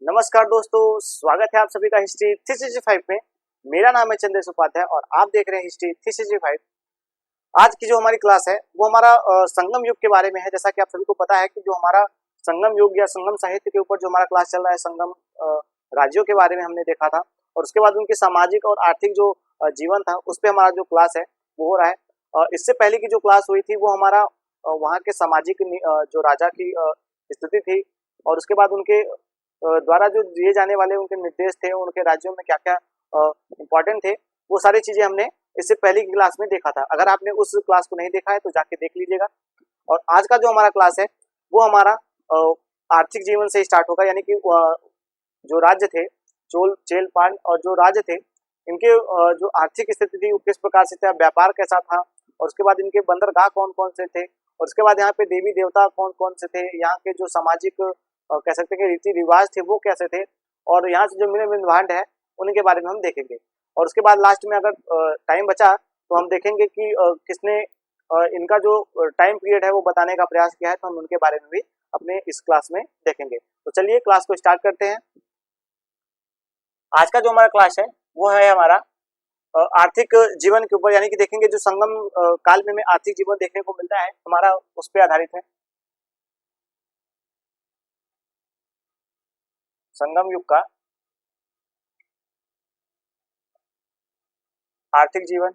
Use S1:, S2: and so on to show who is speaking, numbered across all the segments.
S1: नमस्कार दोस्तों, स्वागत है आप सभी का हिस्ट्री 365 में। मेरा नाम है चंद्रेश उपाध्याय और आप देख रहे हैं हिस्ट्री 365। आज की जो हमारी क्लास है वो हमारा संगम युग के बारे में है। जैसा कि आप सभी को पता है कि जो हमारा संगम युग या संगम साहित्य के ऊपर जो हमारा क्लास चल रहा है, संगम राज्यों के बारे में हमने देखा था और उसके बाद उनके सामाजिक और आर्थिक जो जीवन था उस पर हमारा जो क्लास है वो हो रहा है। इससे पहले की जो क्लास हुई थी वो हमारा वहाँ के सामाजिक जो राजा की स्थिति थी और उसके बाद उनके द्वारा जो दिए जाने वाले उनके निर्देश थे, उनके राज्यों में क्या क्या इम्पोर्टेंट थे, वो सारी चीजें हमने इससे पहले की क्लास में देखा था। अगर आपने उस क्लास को नहीं देखा है तो जाके देख लीजिएगा। और आज का जो हमारा क्लास है वो हमारा आर्थिक जीवन से स्टार्ट होगा, यानी कि जो राज्य थे चोल चेल पांड और जो राज्य थे इनके जो आर्थिक स्थिति थी वो किस प्रकार से था, व्यापार कैसा था और उसके बाद इनके बंदरगाह कौन कौन से थे और उसके बाद यहाँ पे देवी देवता कौन कौन से थे, यहाँ के जो सामाजिक कह सकते हैं कि रीति रिवाज थे वो कैसे थे और यहाँ से जो मिले भांड है उनके बारे में हम देखेंगे। और उसके बाद लास्ट में अगर टाइम बचा तो हम देखेंगे कि किसने इनका जो टाइम पीरियड है वो बताने का प्रयास किया है, तो हम उनके बारे में भी अपने इस क्लास में देखेंगे। तो चलिए क्लास को स्टार्ट करते हैं। आज का जो हमारा क्लास है वो है हमारा आर्थिक जीवन के ऊपर, यानी कि देखेंगे जो संगम काल में हमें आर्थिक जीवन देखने को मिलता है हमारा उस पर आधारित है। संगम युग का आर्थिक जीवन,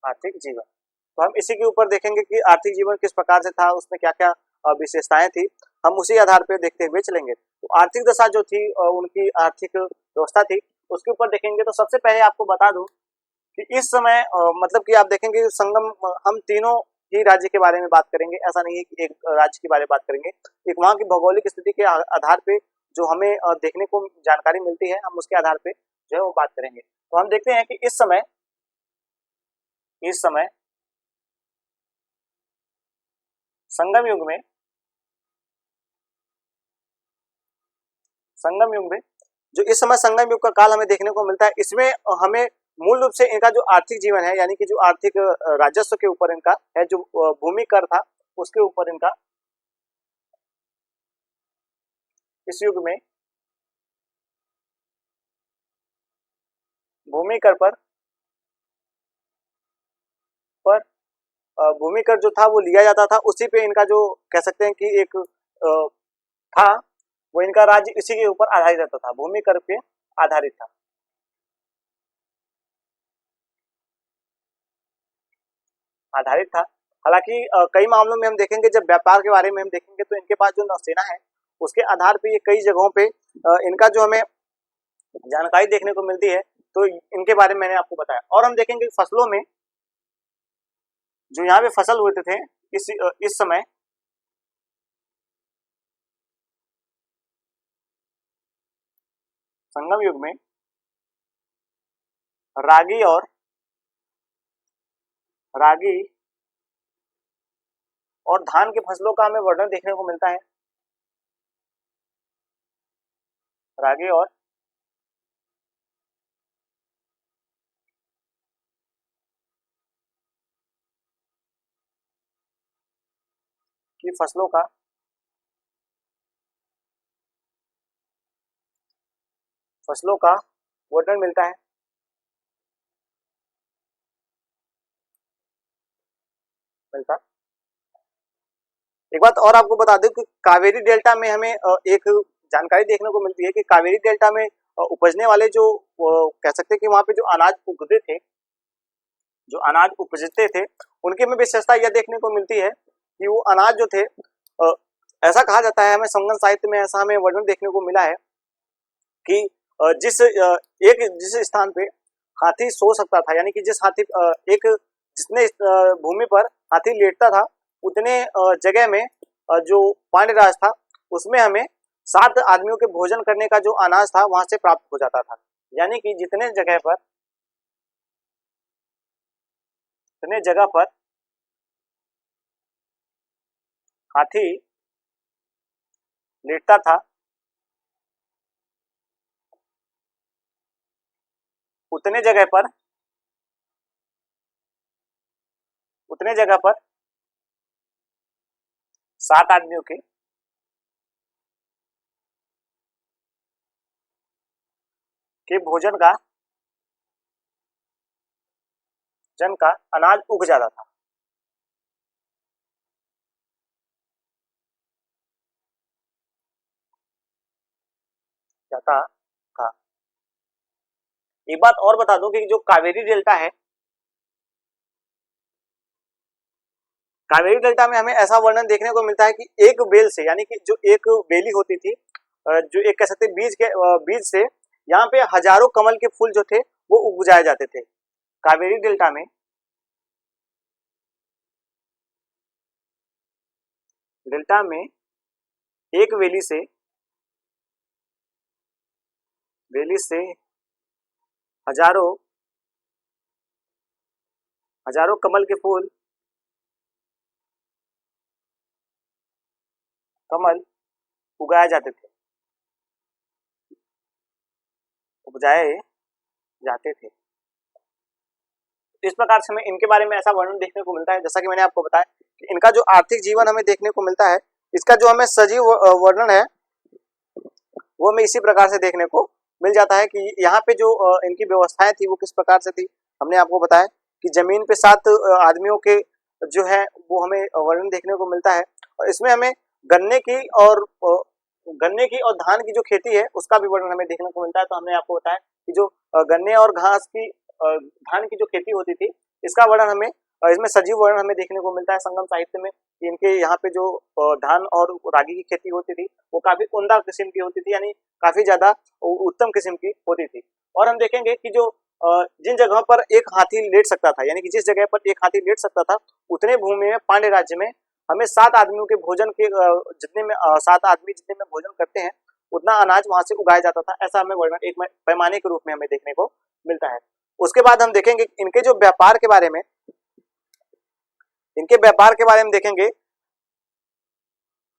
S1: आर्थिक जीवन तो हम इसी के ऊपर देखेंगे कि आर्थिक जीवन किस प्रकार से था, उसमें क्या क्या विशेषताएं थी, हम उसी आधार पर देखते हुए चलेंगे। तो आर्थिक दशा जो थी उनकी आर्थिक व्यवस्था थी उसके ऊपर देखेंगे। तो सबसे पहले आपको बता दूं कि इस समय मतलब कि आप देखेंगे संगम हम तीनों ही राज्य के बारे में बात करेंगे। ऐसा नहीं है कि एक राज्य के बारे में बात करेंगे, एक वहाँ की भौगोलिक स्थिति के आधार पे जो हमें देखने को जानकारी मिलती है हम उसके आधार पे जो है वो बात करेंगे। तो हम देखते हैं कि इस समय संगम युग में जो इस समय संगम युग का काल हमें देखने को मिलता है, इसमें हमें मूल रूप से इनका जो आर्थिक जीवन है, यानी कि जो आर्थिक राजस्व के ऊपर इनका है, जो भूमि कर था उसके ऊपर इनका इस युग में भूमि कर पर भूमि कर जो था वो लिया जाता था, उसी पे इनका जो कह सकते हैं कि एक था वो इनका राज्य इसी के ऊपर आधारित रहता था, भूमि कर पे आधारित था, आधारित था। हालांकि कई मामलों में हम देखेंगे, जब व्यापार के बारे में हम देखेंगे तो इनके पास जो नौसेना है उसके आधार पे ये कई जगहों पे इनका जो हमें जानकारी देखने को मिलती है, तो इनके बारे में मैंने आपको बताया। और हम देखेंगे फसलों में जो यहाँ पे फसल होते थे इस समय संगम युग में रागी और धान की फसलों का हमें वर्णन देखने को मिलता है। रागी और की फसलों का वर्णन मिलता है। एक बात और आपको बता दूं कि कावेरी डेल्टा में हमें एक जानकारी देखने को मिलती है कि कावेरी डेल्टा में उपजने वाले जो कह सकते हैं कि वहां पे जो अनाज उपजते थे उनकी में विशेषता यह देखने को मिलती है कि वो अनाज जो थे ऐसा कहा जाता है, हमें संगम साहित्य में ऐसा हमें वर्णन देखने को मिला है कि जिस स्थान पे हाथी सो सकता था, यानी कि जिसने भूमि पर हाथी लेटता था उतने जगह में जो पांड्य राज था उसमें हमें 7 आदमियों के भोजन करने का जो अनाज था वहां से प्राप्त हो जाता था। यानी कि जितने जगह पर हाथी लेटता था उतने जगह पर 7 आदमियों के भोजन का अनाज उग जाता था। जाता था। एक बात और बता दूं कि जो कावेरी डेल्टा है, कावेरी डेल्टा में हमें ऐसा वर्णन देखने को मिलता है कि एक बेल से, यानी कि जो एक बेली होती थी, जो एक कह सकते हैं बीज से यहाँ पे हजारों कमल के फूल जो थे वो उपजाए जाते थे। कावेरी डेल्टा में एक वेली से हजारों कमल के फूल, कमल उगाए जाते थे, उपजाए जाते थे। इस प्रकार से हमें इनके बारे में ऐसा वर्णन देखने को मिलता है, जैसा कि मैंने आपको बताया कि इनका जो आर्थिक जीवन हमें देखने को मिलता है, इसका जो हमें सजीव वर्णन है वो हमें इसी प्रकार से देखने को मिल जाता है कि यहाँ पे जो इनकी व्यवस्थाएं थी वो किस प्रकार से थी। हमने आपको बताया कि जमीन पे 7 आदमियों के जो है वो हमें वर्णन देखने को मिलता है, और इसमें हमें गन्ने की और धान की जो खेती है उसका भी वर्णन हमें देखने को मिलता है। तो हमने आपको बताया कि जो गन्ने और धान की जो खेती होती थी, इसका वर्णन हमें इसमें सजीव वर्णन हमें देखने को मिलता है संगम साहित्य में। इनके यहाँ पे जो धान और रागी की खेती होती थी वो काफी उम्दा किस्म की होती थी, यानी काफी ज्यादा उत्तम किस्म की होती थी। और हम देखेंगे कि जो जिन जगहों पर एक हाथी लेट सकता था, यानी कि जिस जगह पर एक हाथी लेट सकता था, उतने भूमि में पांड्य राज्य में हमें 7 आदमियों के भोजन के जितने में 7 आदमी जितने में भोजन करते हैं उतना अनाज वहां से उगाया जाता था। ऐसा हमें वर्णन एक पैमाने के रूप में हमें देखने को मिलता है। उसके बाद हम देखेंगे इनके जो व्यापार के बारे में, देखेंगे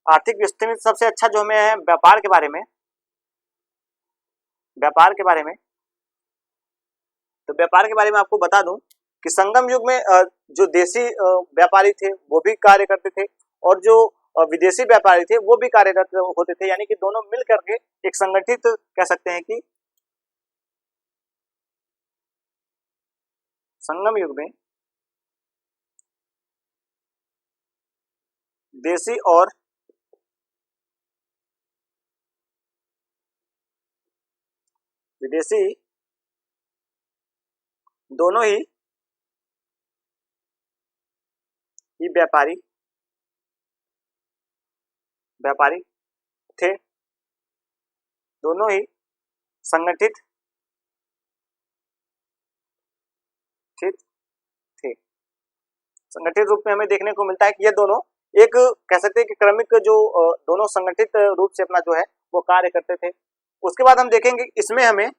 S1: आर्थिक व्यवस्था में सबसे अच्छा जो हमें है व्यापार के बारे में, तो व्यापार के बारे में आपको बता दूं कि संगम युग में जो देसी व्यापारी थे वो भी कार्य करते थे, और जो विदेशी व्यापारी थे वो भी कार्यरत होते थे, यानी कि दोनों मिल करके एक संगठित कह सकते हैं कि संगम युग में देसी और विदेशी दोनों ही व्यापारी थे, दोनों ही संगठित थे। संगठित रूप में हमें देखने को मिलता है कि ये दोनों एक कह सकते हैं कि क्रमिक जो दोनों संगठित रूप से अपना जो है वो कार्य करते थे। उसके बाद हम देखेंगे इसमें हमें,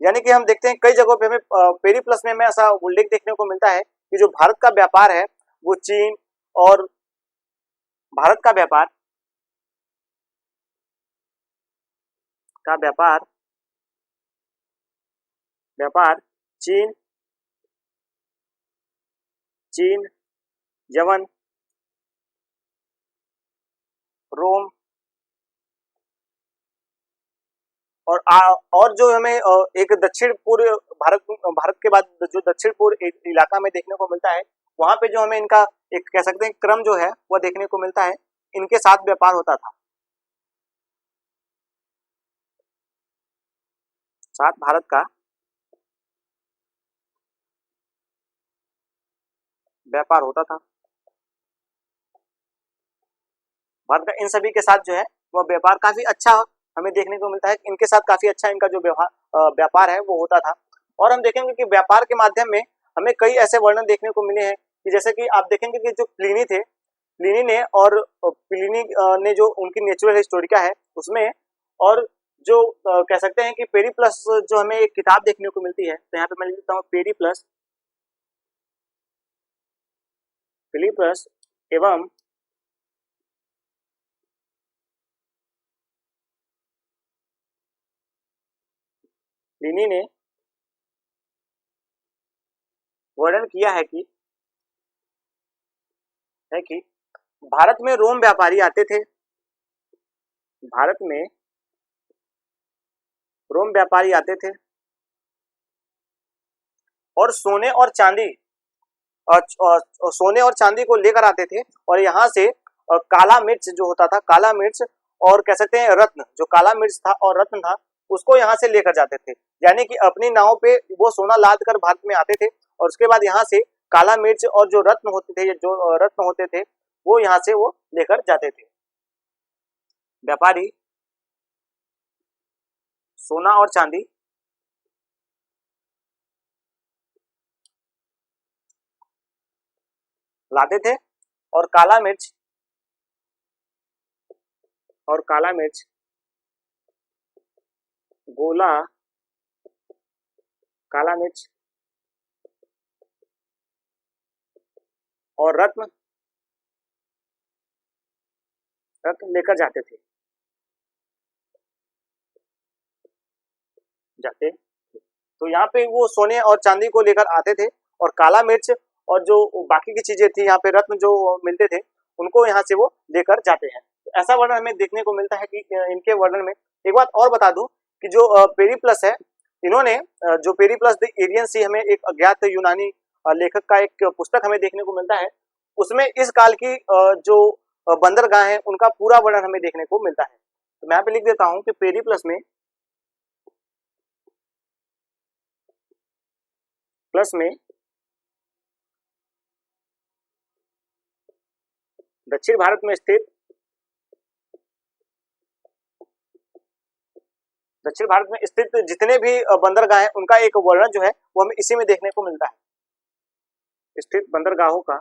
S1: यानी कि हम देखते हैं कई जगहों पे हमें पेरीप्लस में हमें ऐसा उल्लेख देखने को मिलता है कि जो भारत का व्यापार है वो चीन और भारत का व्यापार चीन, यमन, रोम और जो हमें एक दक्षिण पूर्व भारत के बाद जो दक्षिण पूर्व इलाका में देखने को मिलता है, वहां पे जो हमें इनका एक कह सकते हैं क्रम जो है वह देखने को मिलता है। इनके साथ व्यापार होता था, साथ भारत का व्यापार होता था। भारत का इन सभी के साथ जो है वह व्यापार काफी अच्छा हमें देखने को मिलता है। इनके साथ काफी अच्छा इनका जो व्यापार है वो होता था। और हम देखेंगे कि व्यापार के माध्यम में हमें कई ऐसे वर्णन देखने को मिले हैं कि जैसे कि आप देखेंगे कि जो प्लिनी ने जो उनकी नेचुरल हिस्टोरिका है उसमें, और जो कह सकते हैं कि पेरीप्लस जो हमें एक किताब देखने को मिलती है, तो यहाँ पे मैं लिख देता हूँ पेरीप्लस एवं प्लिनी ने वर्णन किया है कि भारत में रोम व्यापारी आते थे, भारत में रोम व्यापारी आते थे और सोने और चांदी सोने और चांदी को लेकर आते थे, और यहाँ से काला मिर्च जो होता था, काला मिर्च और कह सकते हैं रत्न, जो काला मिर्च था और रत्न था, उसको यहाँ से लेकर जाते थे। यानी कि अपनी नाव पे वो सोना लाद कर भारत में आते थे, और उसके बाद यहाँ से काला मिर्च और जो रत्न होते थे, जो रत्न होते थे, वो यहाँ से वो लेकर जाते थे। व्यापारी सोना और चांदी लाते थे, और काला मिर्च गोला काला मिर्च और रत्न लेकर जाते थे। तो यहाँ पे वो सोने और चांदी को लेकर आते थे, और काला मिर्च और जो बाकी की चीजें थी, यहाँ पे रत्न जो मिलते थे, उनको यहाँ से वो लेकर जाते हैं। तो ऐसा वर्णन हमें देखने को मिलता है कि इनके वर्णन में। एक बात और बता दूं कि जो पेरिप्लस है, इन्होंने जो पेरिप्लस द एरियन सी, हमें एक अज्ञात यूनानी लेखक का एक पुस्तक हमें देखने को मिलता है, उसमें इस काल की जो बंदरगाह है उनका पूरा वर्णन हमें देखने को मिलता है। तो मैं यहाँ पे लिख देता हूँ कि पेरिप्लस में दक्षिण भारत में स्थित जितने भी बंदरगाह हैं उनका एक वर्णन जो है वो हमें इसी में देखने को मिलता है। स्थित बंदरगाहों का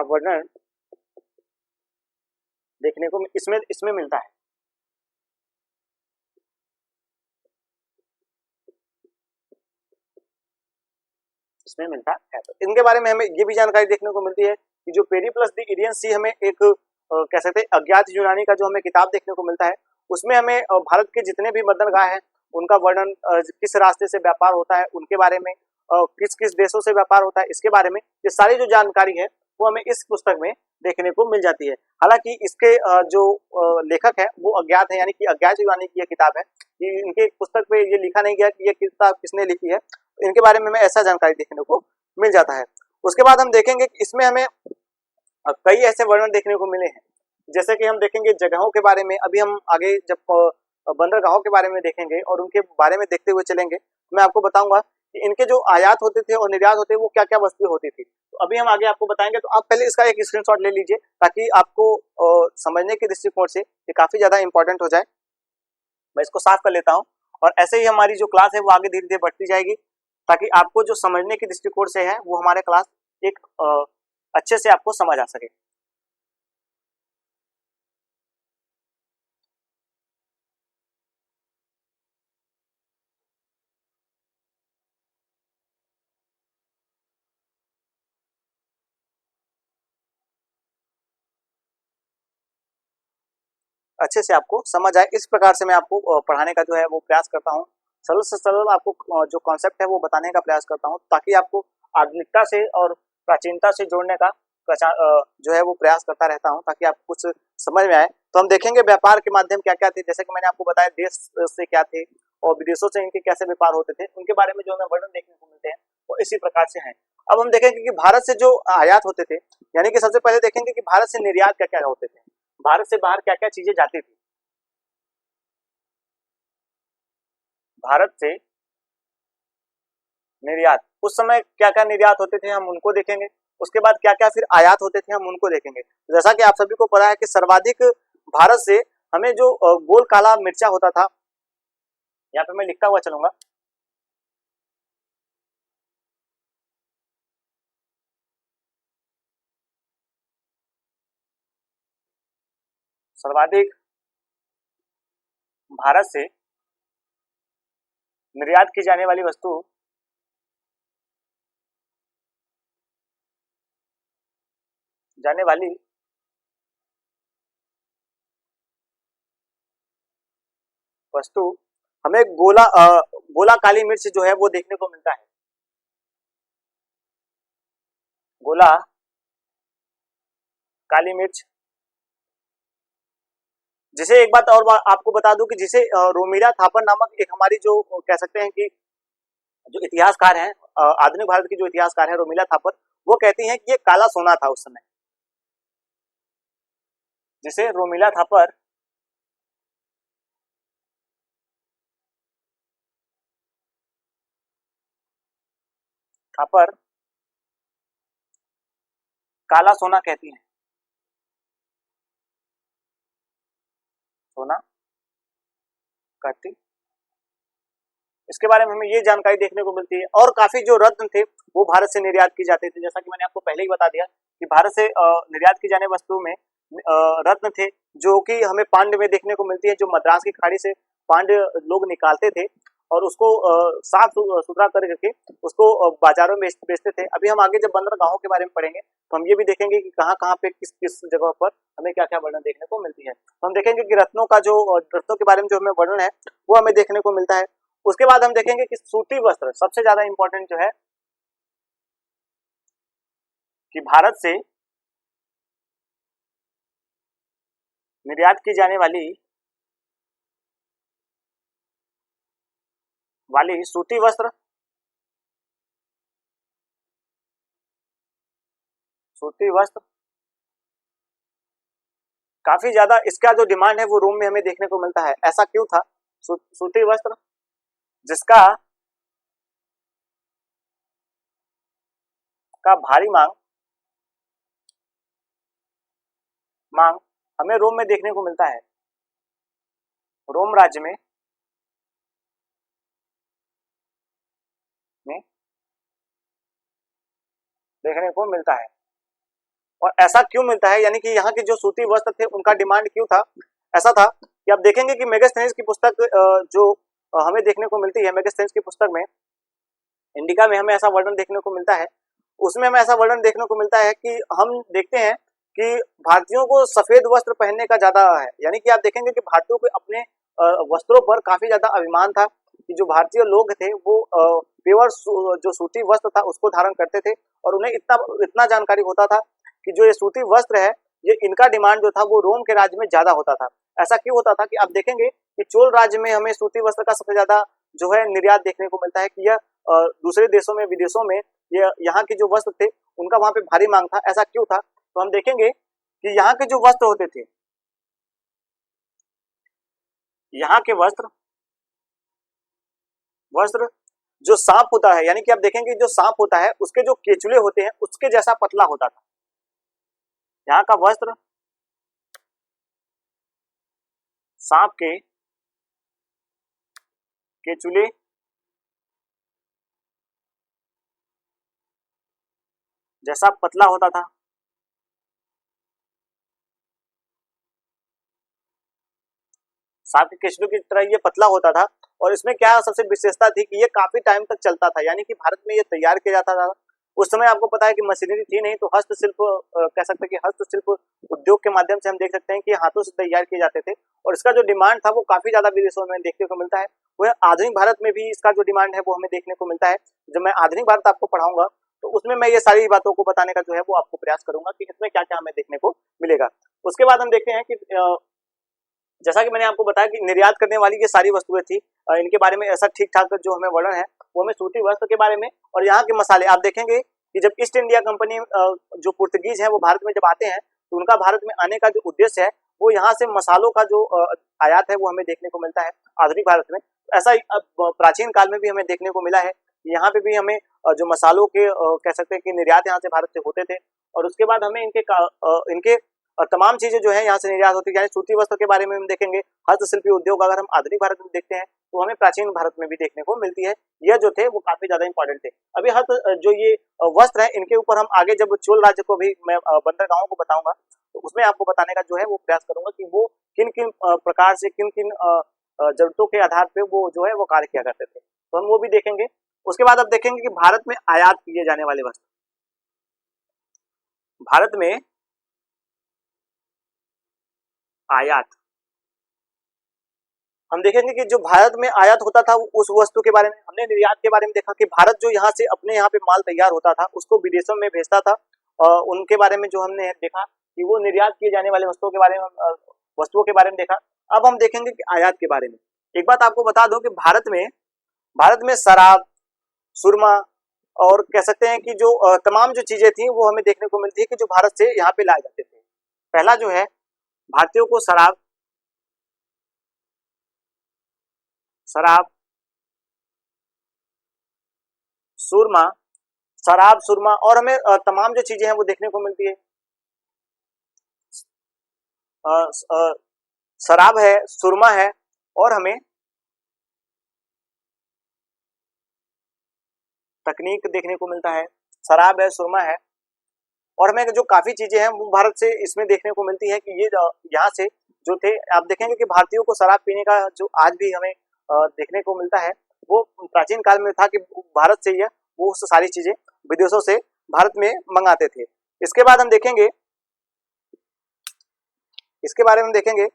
S1: वर्णन देखने को इसमें मिलता है। इसमें मिलता है। तो इनके बारे में हमें ये भी जानकारी देखने को मिलती है कि जो पेरिप्लस द एरियन सी, हमें एक कह सकते हैं अज्ञात यूनानी का जो हमें किताब देखने को मिलता है, उसमें हमें भारत के जितने भी बंदरगाह हैं उनका वर्णन, किस रास्ते से व्यापार होता है उनके बारे में, किस किस देशों से व्यापार होता है इसके बारे में, ये सारी जो जानकारी है वो हमें इस पुस्तक में देखने को मिल जाती है। हालांकि इसके जो लेखक है वो अज्ञात है, यानी कि अज्ञात यूनानी की यह किताब है, कि इनके पुस्तक पे ये लिखा नहीं गया कि ये किताब किसने लिखी है। इनके बारे में हमें ऐसा जानकारी देखने को मिल जाता है। उसके बाद हम देखेंगे कि इसमें हमें कई ऐसे वर्णन देखने को मिले हैं, जैसे कि हम देखेंगे जगहों के बारे में। अभी हम आगे जब बंदरगाहों के बारे में देखेंगे और उनके बारे में देखते हुए चलेंगे, मैं आपको बताऊंगा कि इनके जो आयात होते थे और निर्यात होते थे वो क्या क्या वस्तुएं होती थी। तो अभी हम आगे आपको बताएंगे, तो आप पहले इसका एक स्क्रीनशॉट ले लीजिए ताकि आपको समझने के दृष्टिकोण से ये काफी ज्यादा इंपॉर्टेंट हो जाए। मैं इसको साफ कर लेता हूँ, और ऐसे ही हमारी जो क्लास है वो आगे धीरे धीरे बढ़ती जाएगी, ताकि आपको जो समझने के दृष्टिकोण से है वो हमारे क्लास एक अच्छे से आपको समझ आ सके। अच्छे से आपको समझ आए, इस प्रकार से मैं आपको पढ़ाने का जो है वो प्रयास करता हूँ। सरल से सरल आपको जो कॉन्सेप्ट है वो बताने का प्रयास करता हूँ, ताकि आपको आधुनिकता से और प्राचीनता से जोड़ने का जो है वो प्रयास करता रहता हूँ, ताकि आपको कुछ समझ में आए। तो हम देखेंगे व्यापार के माध्यम क्या क्या थे, जैसे कि मैंने आपको बताया देश से क्या थे और विदेशों से इनके कैसे व्यापार होते थे, उनके बारे में जो हमें वर्णन देखने को मिलते हैं वो इसी प्रकार से हैं। अब हम देखेंगे कि भारत से जो आयात होते थे, यानी कि सबसे पहले देखेंगे कि भारत से निर्यात क्या क्या होते थे, भारत से बाहर क्या क्या चीजें जाती थी। भारत से निर्यात, उस समय क्या क्या निर्यात होते थे हम उनको देखेंगे। उसके बाद क्या क्या फिर आयात होते थे हम उनको देखेंगे। जैसा कि आप सभी को पता है कि सर्वाधिक भारत से हमें जो गोल काला मिर्चा होता था, यहाँ पे मैं लिखता हुआ चलूंगा, सर्वाधिक भारत से निर्यात की जाने वाली वस्तु हमें गोला काली मिर्च जो है वो देखने को मिलता है। गोला, काली मिर्च, जिसे एक बात और आपको बता दूं कि जिसे रोमिला थापर नामक एक हमारी जो कह सकते हैं कि जो इतिहासकार हैं, आधुनिक भारत की जो इतिहासकार है रोमिला थापर, वो कहती हैं कि ये काला सोना था उस समय। जिसे रोमिला थापर थापर काला सोना कहती हैं, सोना कहती। इसके बारे में हमें ये जानकारी देखने को मिलती है। और काफी जो रत्न थे वो भारत से निर्यात की जाते थे, जैसा कि मैंने आपको पहले ही बता दिया कि भारत से निर्यात की जाने वस्तुओं में रत्न थे, जो कि हमें पांड्य में देखने को मिलती है, जो मद्रास की खाड़ी से पांड्य लोग निकालते थे और उसको साफ सुथरा करके उसको बाजारों में बेचते थे। अभी हम आगे जब बंदरगाहों के बारे में पढ़ेंगे तो हम ये भी देखेंगे कि कहाँ कहाँ पे किस किस जगह पर हमें क्या क्या वर्णन देखने को मिलती है। तो हम देखेंगे कि रत्नों का जो रत्नों के बारे में जो हमें वर्णन है वो हमें देखने को मिलता है। उसके बाद हम देखेंगे कि सूती वस्त्र सबसे ज्यादा इंपॉर्टेंट जो है कि भारत से निर्यात की जाने वाली सूती वस्त्र, सूती वस्त्र काफी ज्यादा, इसका जो डिमांड है वो रोम में हमें देखने को मिलता है। ऐसा क्यों था? सूती वस्त्र जिसका का भारी मांग हमें रोम में देखने को मिलता है। रोम राज्य में देखने को मिलता है। और ऐसा क्यों मिलता है, यानी कि यहाँ के जो सूती वस्त्र थे उनका डिमांड क्यों था? ऐसा था कि आप देखेंगे कि मेगास्थनीज की पुस्तक जो हमें देखने को मिलती है, मेगास्थनीज की पुस्तक में इंडिका में हमें ऐसा वर्णन देखने को मिलता है। उसमें हमें ऐसा वर्णन देखने को मिलता है कि हम देखते हैं कि भारतीयों को सफेद वस्त्र पहनने का ज्यादा है, यानी कि आप देखेंगे कि भारतीयों को अपने वस्त्रों पर काफी ज्यादा अभिमान था कि जो भारतीय लोग थे वो प्योर जो सूती वस्त्र था उसको धारण करते थे और उन्हें इतना इतना जानकारी होता था कि जो ये सूती वस्त्र है ये इनका डिमांड जो था वो रोम के राज्य में ज्यादा होता था। ऐसा क्यों होता था कि आप देखेंगे कि चोल राज्य में हमें सूती वस्त्र का सबसे ज्यादा जो है निर्यात देखने को मिलता है कि यह दूसरे देशों में विदेशों में ये यहाँ के जो वस्त्र थे उनका वहां पे भारी मांग था। ऐसा क्यों था? तो हम देखेंगे कि यहाँ के जो वस्त्र होते थे, यहाँ के वस्त्र जो सांप होता है, यानी कि आप देखेंगे जो सांप होता है उसके जो केचुले होते हैं उसके जैसा पतला होता था। यहाँ का वस्त्र सांप के केचुले जैसा पतला होता था। सांप के केचुले की तरह ये पतला होता था। और इसमें क्या सबसे विशेषता थी कि ये काफी टाइम तक चलता था, यानी कि भारत में ये तैयार किया जाता था। उस समय आपको पता है कि मशीनरी थी नहीं, तो हस्तशिल्प कह सकते हैं कि हस्तशिल्प उद्योग के माध्यम से हम देख सकते हैं कि हाथों से तैयार किए जाते थे और इसका जो डिमांड था वो काफी ज्यादा विदेशों में देखने को मिलता है। वह आधुनिक भारत में भी इसका जो डिमांड है वो हमें देखने को मिलता है। जब मैं आधुनिक भारत आपको पढ़ाऊंगा तो उसमें मैं ये सारी बातों को बताने का जो है वो आपको प्रयास करूंगा कि इसमें क्या क्या हमें देखने को मिलेगा। उसके बाद हम देखते हैं कि जैसा कि मैंने आपको बताया कि निर्यात करने वाली ये सारी वस्तुएं थी, इनके बारे में ऐसा ठीक ठाक जो हमें वर्णन है वो हमें सूती वस्त्र के बारे में। और यहाँ के मसाले आप देखेंगे कि जब ईस्ट इंडिया कंपनी जो पुर्तगीज है वो भारत में जब आते हैं तो उनका भारत में आने का जो उद्देश्य है वो यहाँ से मसालों का जो आयात है वो हमें देखने को मिलता है आधुनिक भारत में। ऐसा प्राचीन काल में भी हमें देखने को मिला है। यहाँ पे भी हमें जो मसालों के कह सकते हैं कि निर्यात यहाँ से भारत से होते थे। और उसके बाद हमें इनके तमाम चीजें जो है यहाँ से निर्यात होती है। यानी सूती वस्त्र के बारे में हम देखेंगे, हस्तशिल्पी उद्योग अगर हम आधुनिक भारत में देखते हैं तो हमें प्राचीन भारत में भी देखने को मिलती है। यह जो थे वो काफी ज्यादा इंपॉर्टेंट थे। अभी जो ये वस्त्र है इनके ऊपर हम आगे जब चोल राज्य को भी मैं बंदरगाहों को बताऊंगा तो उसमें आपको बताने का जो है वो प्रयास करूंगा कि वो किन किन प्रकार से किन किन जरूरतों के आधार पे वो जो है वो कार्य किया करते थे, तो हम वो भी देखेंगे। उसके बाद अब देखेंगे कि भारत में आयात किए जाने वाले वस्त्र, भारत में आयात हम देखेंगे कि जो भारत में आयात होता था उस वस्तु के बारे में, हमने निर्यात के बारे में देखा कि भारत जो यहाँ से अपने यहाँ पे माल तैयार होता था उसको विदेशों में भेजता था, उनके बारे में जो हमने देखा कि वो निर्यात किए जाने वाले वस्तुओं के बारे में देखा। अब हम देखेंगे कि आयात के बारे में। एक बात आपको बता दूं कि भारत में शराब, सुरमा और कह सकते हैं कि जो तमाम जो चीजें थी वो हमें देखने को मिलती है कि जो भारत से यहाँ पे लाए जाते थे। पहला जो है, भारतीयों को शराब, सुरमा और हमें तमाम जो चीजें हैं वो देखने को मिलती है। शराब है, सुरमा है और हमें तकनीक देखने को मिलता है। शराब है, सुरमा है और हमें जो काफी चीजें हैं वो भारत से इसमें देखने को मिलती है कि ये यहाँ से जो थे, आप देखेंगे कि भारतीयों को शराब पीने का जो आज भी हमें देखने को मिलता है वो प्राचीन काल में था कि भारत से वो सारी चीजें विदेशों से भारत में मंगाते थे। इसके बाद हम देखेंगे, इसके बारे में देखेंगे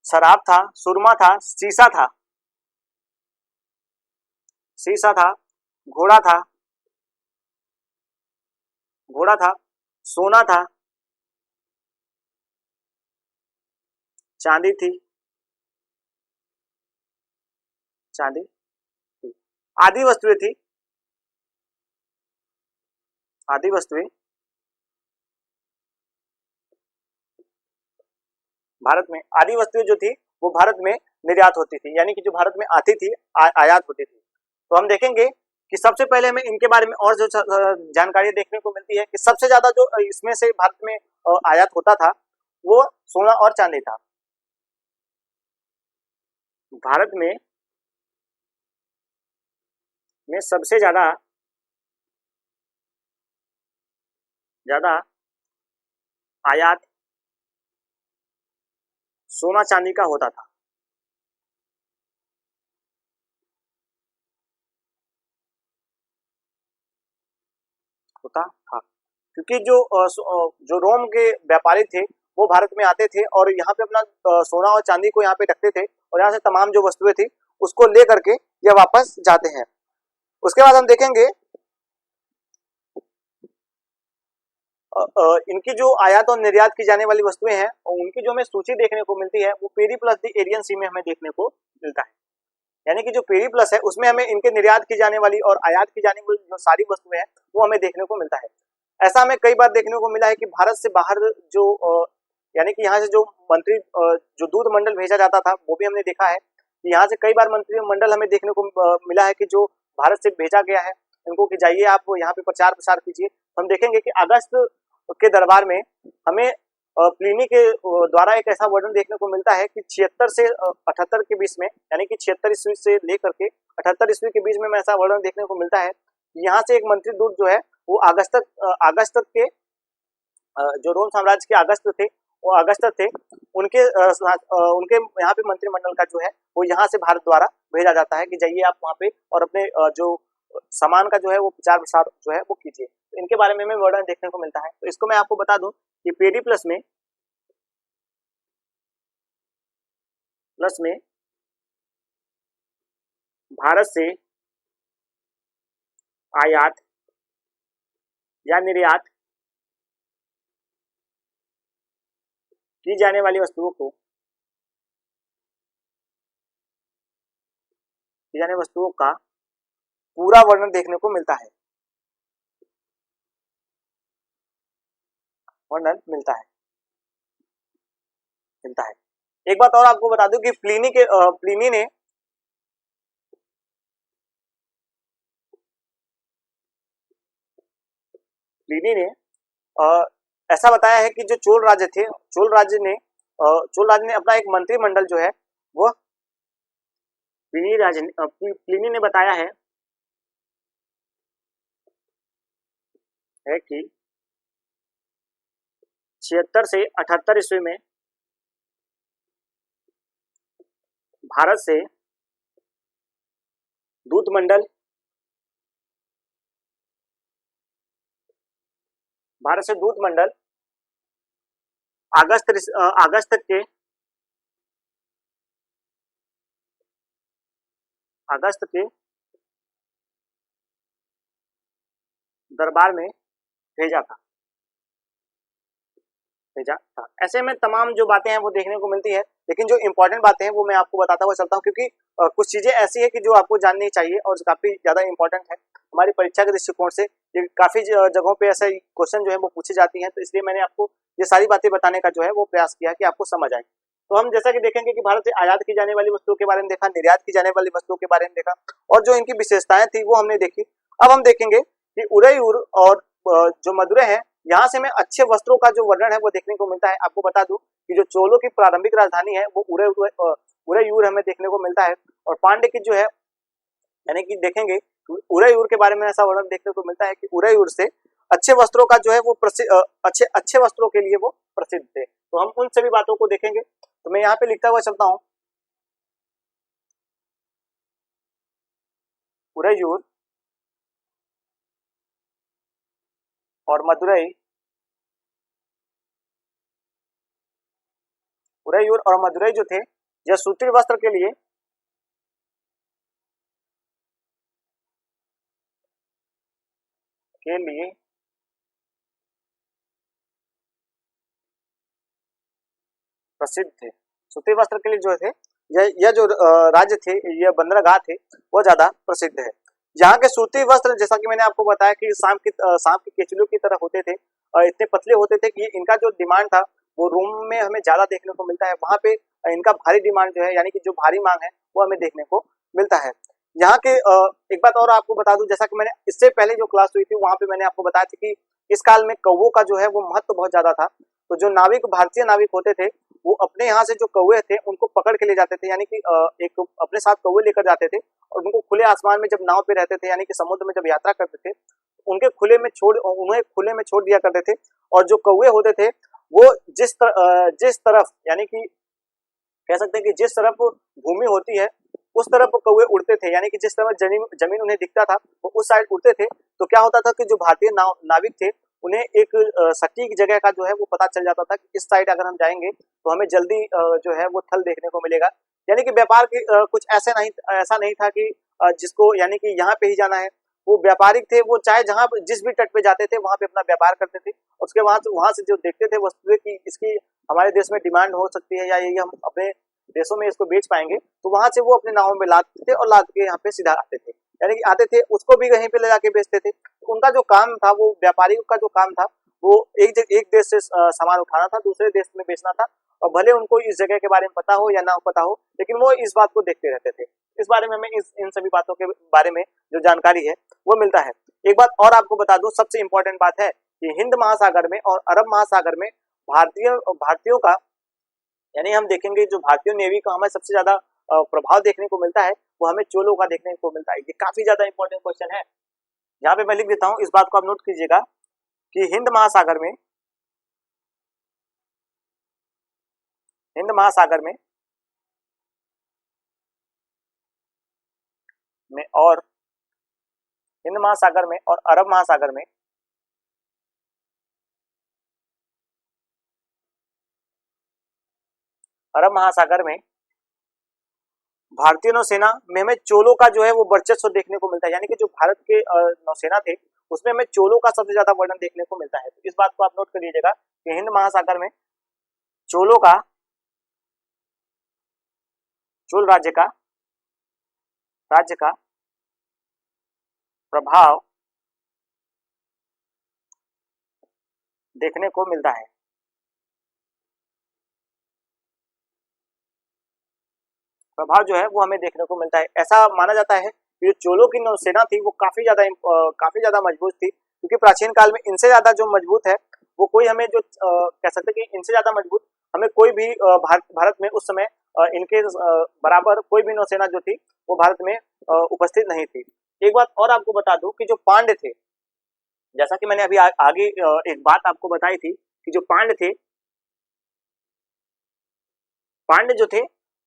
S1: शराब था, सुरमा था, शीशा था, घोड़ा था, सोना था, चांदी थी, आदि वस्तुएं थी, भारत में आदि वस्तुएं जो थी वो भारत में निर्यात होती थी, यानी कि जो भारत में आती थी, आयात होती थी। तो हम देखेंगे कि सबसे पहले हमें इनके बारे में और जो जानकारी देखने को मिलती है कि सबसे ज्यादा जो इसमें से भारत में आयात होता था वो सोना और चांदी था। भारत में सबसे ज्यादा आयात सोना चांदी का होता था। क्योंकि जो रोम के व्यापारी थे वो भारत में आते थे और यहाँ पे अपना सोना और चांदी को यहाँ पे रखते थे और यहाँ से तमाम जो वस्तुएं थी उसको ले करके ये वापस जाते हैं। उसके बाद हम देखेंगे इनकी जो आयात और निर्यात की जाने वाली वस्तुएं हैं उनकी जो हमें सूची देखने को मिलती है वो पेरीप्लस द एरियन सी में हमें देखने को मिलता है। यानी कि जो पेरीप्लस है उसमें हमें इनके निर्यात की जाने वाली और आयात की जाने वाली जो सारी वस्तुएं हैं वो हमें देखने को मिलता है। ऐसा हमें कई बार देखने को मिला है कि भारत से बाहर जो यानी कि यहाँ से जो मंत्री जो दूध मंडल भेजा जाता था वो भी हमने देखा है कि यहाँ से कई बार मंत्री मंडल हमें देखने को मिला है कि जो भारत से भेजा गया है इनको कि जाइए आप यहाँ पे प्रचार प्रसार कीजिए। हम देखेंगे कि अगस्त के दरबार में हमें प्लिनी के द्वारा एक ऐसा वर्णन देखने को मिलता है कि 76 से 78 के बीच में, यानी कि 76 ईस्वी से लेकर के 78 ईस्वी के बीच में ऐसा वर्णन देखने को मिलता है। यहाँ से एक मंत्री दूत जो है वो अगस्त के जो रोम साम्राज्य के अगस्त थे वो अगस्त थे उनके यहाँ पे मंत्रिमंडल का जो है वो यहाँ से भारत द्वारा भेजा जाता है कि जाइए आप वहाँ पे और अपने जो सामान का जो है वो प्रचार प्रसार जो है वो कीजिए। तो इनके बारे में हमें वर्णन देखने को मिलता है। तो इसको मैं आपको बता दूं कि पेरीप्लस में भारत से आयात या निर्यात की जाने वाली वस्तुओं का पूरा वर्णन देखने को मिलता है, मिलता है। एक बात और आपको बता दूं कि प्लिनी ने ऐसा बताया है कि जो चोल राज्य ने अपना एक मंत्रिमंडल जो है वो प्लिनी ने बताया है कि 76 से 78 ईस्वी में भारत से दूत मंडल अगस्त के दरबार में भेजा था। ऐसे में तमाम जो बातें हैं वो देखने को मिलती है, लेकिन जो इंपॉर्टेंट बातें हैं वो मैं आपको बताता हुआ चलता हूँ, क्योंकि कुछ चीजें ऐसी है कि जो आपको जाननी चाहिए और काफी ज्यादा इंपॉर्टेंट है हमारी परीक्षा के दृष्टिकोण से। ये काफी जगहों पे ऐसे क्वेश्चन जो है वो पूछे जाती हैं, तो इसलिए मैंने आपको ये सारी बातें बताने का जो है वो प्रयास किया कि आपको समझ आए। तो हम जैसा कि देखेंगे कि भारत से आयात की जाने वाली वस्तुओं के बारे में देखा, निर्यात की जाने वाली वस्तुओं के बारे में देखा, और जो इनकी विशेषताएं थी वो हमने देखी। अब हम देखेंगे कि उदयपुर और जो मदुरै है, यहाँ से हमें अच्छे वस्त्रों का जो वर्णन है वो देखने को मिलता है। आपको बता दूं कि जो चोलों की प्रारंभिक राजधानी है वो उदयपुर हमें देखने को मिलता है, और पांड्य की जो है यानी कि देखेंगे उदयपुर के बारे में ऐसा वर्णन देखने को मिलता है कि उदयपुर से अच्छे वस्त्रों का जो है वो अच्छे वस्त्रों के लिए वो प्रसिद्ध थे। तो हम उन सभी बातों को देखेंगे। तो मैं यहाँ पे लिखता हुआ चलता हूँ, उदयपुर और मदुरै, उदयपुर और मदुरै जो थे यह सूती वस्त्र के लिए प्रसिद्ध थे। सूती वस्त्र के लिए जो थे यह जो राज्य थे, यह बंदरगाह थे, वो ज्यादा प्रसिद्ध है। यहाँ के सूती वस्त्र जैसा कि मैंने आपको बताया कि सांप की केचुलियों की तरह होते थे, इतने पतले होते थे कि इनका जो डिमांड था वो रोम में हमें ज्यादा देखने को मिलता है। वहां पे इनका भारी डिमांड जो है यानी कि जो भारी मांग है वो हमें देखने को मिलता है। यहाँ के एक बात और आपको बता दूं, जैसा कि मैंने इससे पहले जो क्लास हुई थी वहां पे मैंने आपको बताया था कि इस काल में कौवों का जो है वो महत्व बहुत ज्यादा था। तो जो नाविक, भारतीय नाविक होते थे, वो अपने यहाँ से जो कौवे थे उनको पकड़ के ले जाते थे, यानी कि एक अपने साथ कौवे लेकर जाते थे और उनको खुले आसमान में जब नाव पे रहते थे, यानी कि समुद्र में जब यात्रा करते थे, उन्हें खुले में छोड़ दिया करते थे। और जो कौवे होते थे वो जिस तरफ यानी कि कह सकते हैं कि जिस तरफ भूमि होती है उस तरफ कौवे उड़ते थे, यानी कि जिस तरफ जमीन उन्हें दिखता था वो उस साइड उड़ते थे। तो क्या होता था कि जो भारतीय नाविक थे उन्हें एक सटीक जगह का जो है वो पता चल जाता था कि इस साइड अगर हम जाएंगे तो हमें जल्दी जो है वो थल देखने को मिलेगा। यानी कि व्यापार की कुछ ऐसा नहीं था कि जिसको यानी कि यहाँ पे ही जाना है। वो व्यापारिक थे, वो चाहे जहाँ जिस भी तट पे जाते थे वहां पे अपना व्यापार करते थे। उसके वहां से जो देखते थे वस्तुएं की इसकी हमारे देश में डिमांड हो सकती है या ये हम अपने देशों में इसको बेच पाएंगे, तो वहां से वो अपने नावों में लादते थे और लाद के यहाँ पे सीधा आते थे, यानी कि आते थे, उसको भी कहीं पे ले जाके बेचते थे। तो उनका जो काम था, वो व्यापारियों का जो काम था, वो एक देश से सामान उठाना था, दूसरे देश में बेचना था। और भले उनको इस जगह के बारे में पता हो या ना पता हो, लेकिन वो इस बात को देखते रहते थे। इस बारे में हमें इन सभी बातों के बारे में जो जानकारी है वो मिलता है। एक बात और आपको बता दूं, सबसे इंपॉर्टेंट बात है कि हिंद महासागर में और अरब महासागर में भारतीयों का यानी हम देखेंगे जो भारतीय नेवी का हमें सबसे ज्यादा प्रभाव देखने को मिलता है वो हमें चोलों का देखने को मिलता है। ये काफी ज्यादा इंपॉर्टेंट क्वेश्चन है। यहाँ पे मैं लिख देता हूं, इस बात को आप नोट कीजिएगा कि हिंद महासागर में और अरब महासागर में भारतीय नौसेना में हमें चोलों का जो है वो वर्चस्व देखने को मिलता है। यानी कि जो भारत के नौसेना थे उसमें हमें चोलों का सबसे ज्यादा वर्णन देखने को मिलता है। तो इस बात को आप नोट कर लीजिएगा कि हिंद महासागर में चोल राज्य का प्रभाव देखने को मिलता है। प्रभाव जो है वो हमें देखने को मिलता है। ऐसा माना जाता है कि जो चोलों की नौसेना थी वो काफी ज्यादा मजबूत थी, क्योंकि प्राचीन काल में इनसे ज्यादा जो मजबूत है वो कोई हमें जो कह सकते हैं कि इनसे ज्यादा मजबूत हमें कोई भी भारत में उस समय इनके बराबर कोई भी नौसेना जो थी वो भारत में उपस्थित नहीं थी। एक बात और आपको बता दूं कि जो पांड्य थे, जैसा कि मैंने अभी आगे एक बात आपको बताई थी कि जो पांड्य जो थे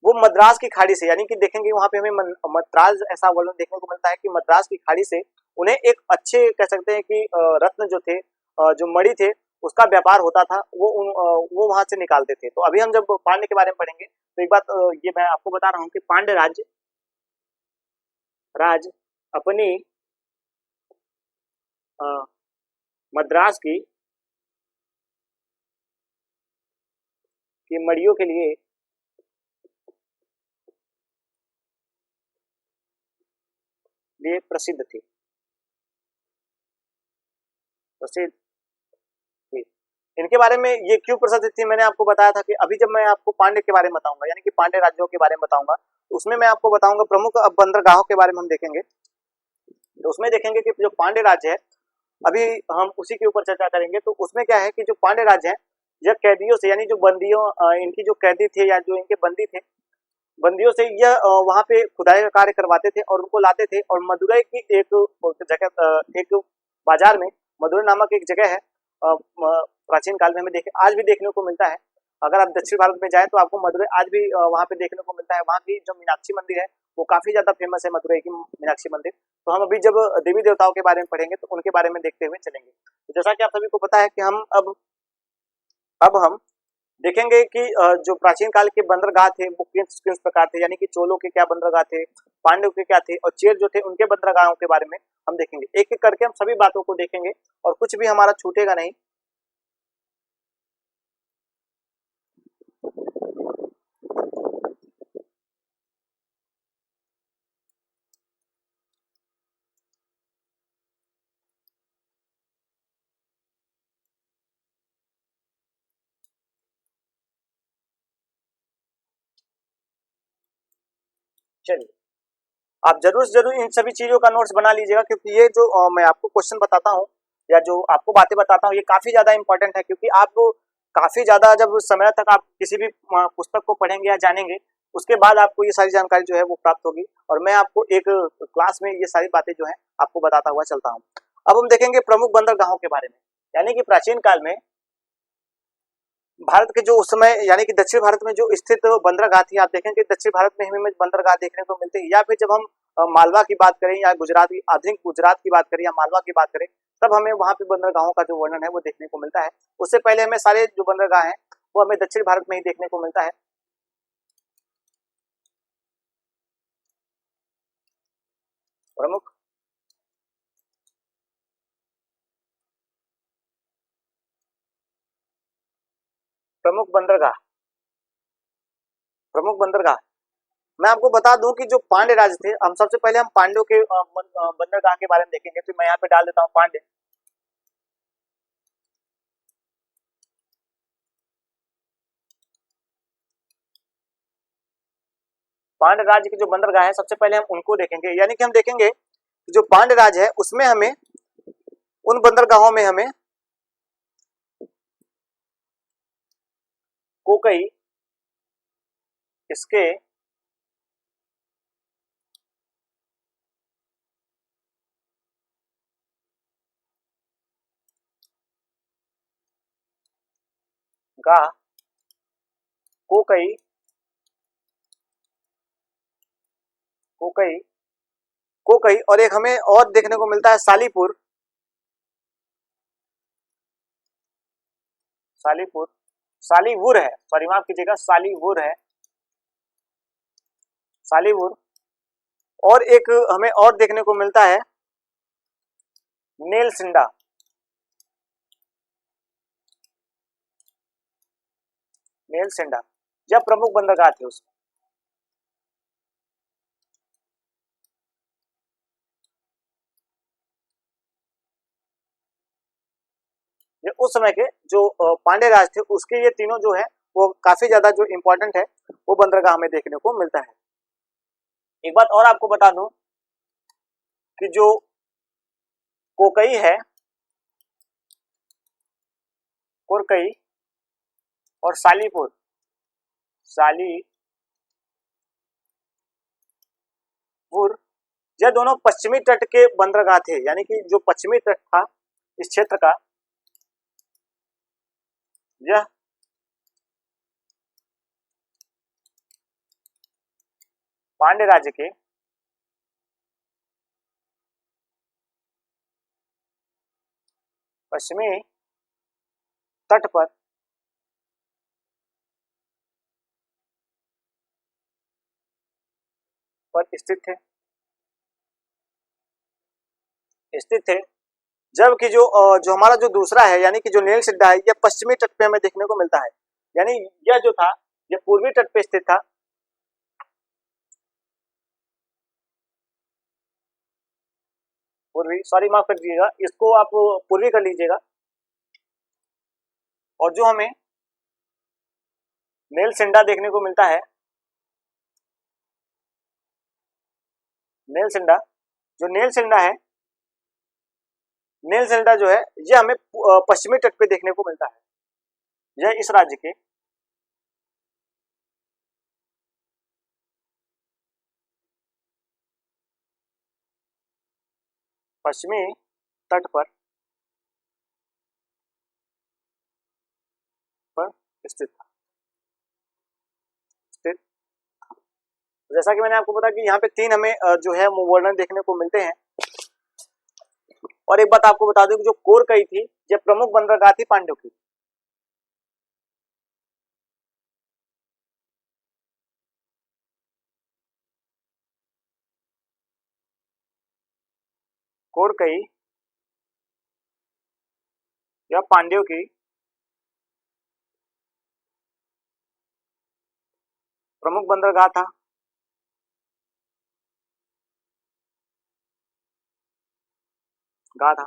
S1: वो मद्रास की खाड़ी से, यानी कि देखेंगे वहां पे हमें मद्रास ऐसा वर्णन देखने को मिलता है कि मद्रास की खाड़ी से उन्हें एक अच्छे कह सकते हैं कि रत्न जो थे, जो मणि थे, उसका व्यापार होता था वो वहां से निकालते थे। तो अभी हम जब पांड्य के बारे में पढ़ेंगे तो एक बात ये मैं आपको बता रहा हूँ कि पांड्य राज अपनी अ, मद्रास की मड़ियों के लिए प्रसिद्ध थी। प्रसिद्ध थी। इनके बारे में ये क्यों प्रसिद्ध थी, मैंने आपको बताया था कि अभी जब मैं आपको पांड्य के बारे में बताऊंगा, यानी कि पांड्य राज्यों के बारे में बताऊंगा, तो उसमें मैं आपको बताऊंगा प्रमुख बंदरगाहों के बारे में हम देखेंगे। तो उसमें देखेंगे कि जो पांड्य राज्य है, अभी हम उसी के ऊपर चर्चा करेंगे। तो उसमें क्या है कि जो पांड्य राज्य है, यह कैदियों से, यानी जो बंदियों इनकी जो कैदी थे या जो इनके बंदी थे, बंदियों से यह वहां पे खुदाई का कार्य करवाते थे और उनको लाते थे। और मदुरई की एक जगह, एक बाजार में मदुरई नामक एक जगह है, प्राचीन काल में हमें देखे आज भी देखने को मिलता है। अगर आप दक्षिण भारत में जाएं तो आपको मदुरई आज भी वहां पे देखने को मिलता है। वहां की जो मीनाक्षी मंदिर है वो काफी ज्यादा फेमस है, मदुरई की मीनाक्षी मंदिर। तो हम अभी जब देवी देवताओं के बारे में पढ़ेंगे तो उनके बारे में देखते हुए चलेंगे। तो जैसा कि आप सभी को पता है कि हम हम देखेंगे कि जो प्राचीन काल के बंदरगाह थे वो किस किस प्रकार थे, यानी कि चोलों के क्या बंदरगाह थे, पांड्यों के क्या थे, और चेर जो थे उनके बंदरगाहों के बारे में हम देखेंगे। एक एक करके हम सभी बातों को देखेंगे और कुछ भी हमारा छूटेगा नहीं। चलिए, आप जरूर से जरूर इन सभी चीजों का नोट्स बना लीजिएगा, क्योंकि ये जो मैं आपको क्वेश्चन बताता हूँ या जो आपको बातें बताता हूँ ये काफी ज्यादा इंपॉर्टेंट है। क्योंकि आप काफी ज्यादा जब समय तक आप किसी भी पुस्तक को पढ़ेंगे या जानेंगे, उसके बाद आपको ये सारी जानकारी जो है वो प्राप्त होगी। और मैं आपको एक क्लास में ये सारी बातें जो है आपको बताता हुआ चलता हूँ। अब हम देखेंगे प्रमुख बंदरगाहों के बारे में, यानी कि प्राचीन काल में भारत के जो उस समय, यानी कि दक्षिण भारत में जो स्थित बंदरगाह थी, आप देखेंगे दक्षिण भारत में हमें बंदरगाह देखने को मिलते हैं। या फिर जब हम मालवा की बात करें या गुजरात की, आधुनिक गुजरात की बात करें या मालवा की बात करें, तब हमें वहां पे बंदरगाहों का जो वर्णन है वो देखने को मिलता है। उससे पहले हमें सारे जो बंदरगाह हैं वो हमें दक्षिण भारत में ही देखने को मिलता है। प्रमुख प्रमुख बंदरगाह प्रमुख बंदरगाह मैं आपको बता दूं कि जो पांड्य राज थे, हम सबसे पहले हम पांड्यों के बंदरगाह के बारे में देखेंगे। तो मैं यहाँ पे डाल देता हूँ पांड्य। पांड्य राज्य के जो बंदरगाह है सबसे पहले हम उनको देखेंगे, यानी कि हम देखेंगे कि जो पांड्य राज है उसमें हमें, उन बंदरगाहों में हमें कोकई, इसके गाह, कोकई कोकई कोकई और एक हमें और देखने को मिलता है सालीपुर। सालीपुर सालीवुर है, सॉरी माफ कीजिएगा, सालीवुर है, सालीवुर। और एक हमें और देखने को मिलता है नेलसिंडा। नेलसिंडा यह प्रमुख बंदरगाह थे उसमें। ये उस समय के जो पांड्य राज थे उसके ये तीनों जो है वो काफी ज्यादा जो इंपॉर्टेंट है वो बंदरगाह हमें देखने को मिलता है। एक बात और आपको बता दूं कि जो कोकई है, कोरकई और सालीपुर, सालीपुर, यह दोनों पश्चिमी तट के बंदरगाह थे। यानी कि जो पश्चिमी तट था इस क्षेत्र का, यह पांड्य राज्य के पश्चिमी तट पर स्थित थे। जबकि जो हमारा जो दूसरा है यानी कि जो नीलसिंडा है यह पश्चिमी तट पे हमें देखने को मिलता है। यानी यह जो था यह पूर्वी तट पे स्थित था। पूर्वी, सॉरी माफ कर दीजिएगा, इसको आप पूर्वी कर लीजिएगा। और जो हमें नीलसिंडा देखने को मिलता है, नीलसिंडा, जो नीलसिंडा है, नीलसिंडा जो है यह हमें पश्चिमी तट पे देखने को मिलता है। यह इस राज्य के पश्चिमी तट पर स्थित था। जैसा कि मैंने आपको बताया कि यहाँ पे 3 हमें जो है वर्णन देखने को मिलते हैं। और एक बात आपको बता दूं कि जो कोरकई थी यह प्रमुख बंदरगाह थी पांड्यों की। कोरकई या पांड्यों की प्रमुख बंदरगाह था। था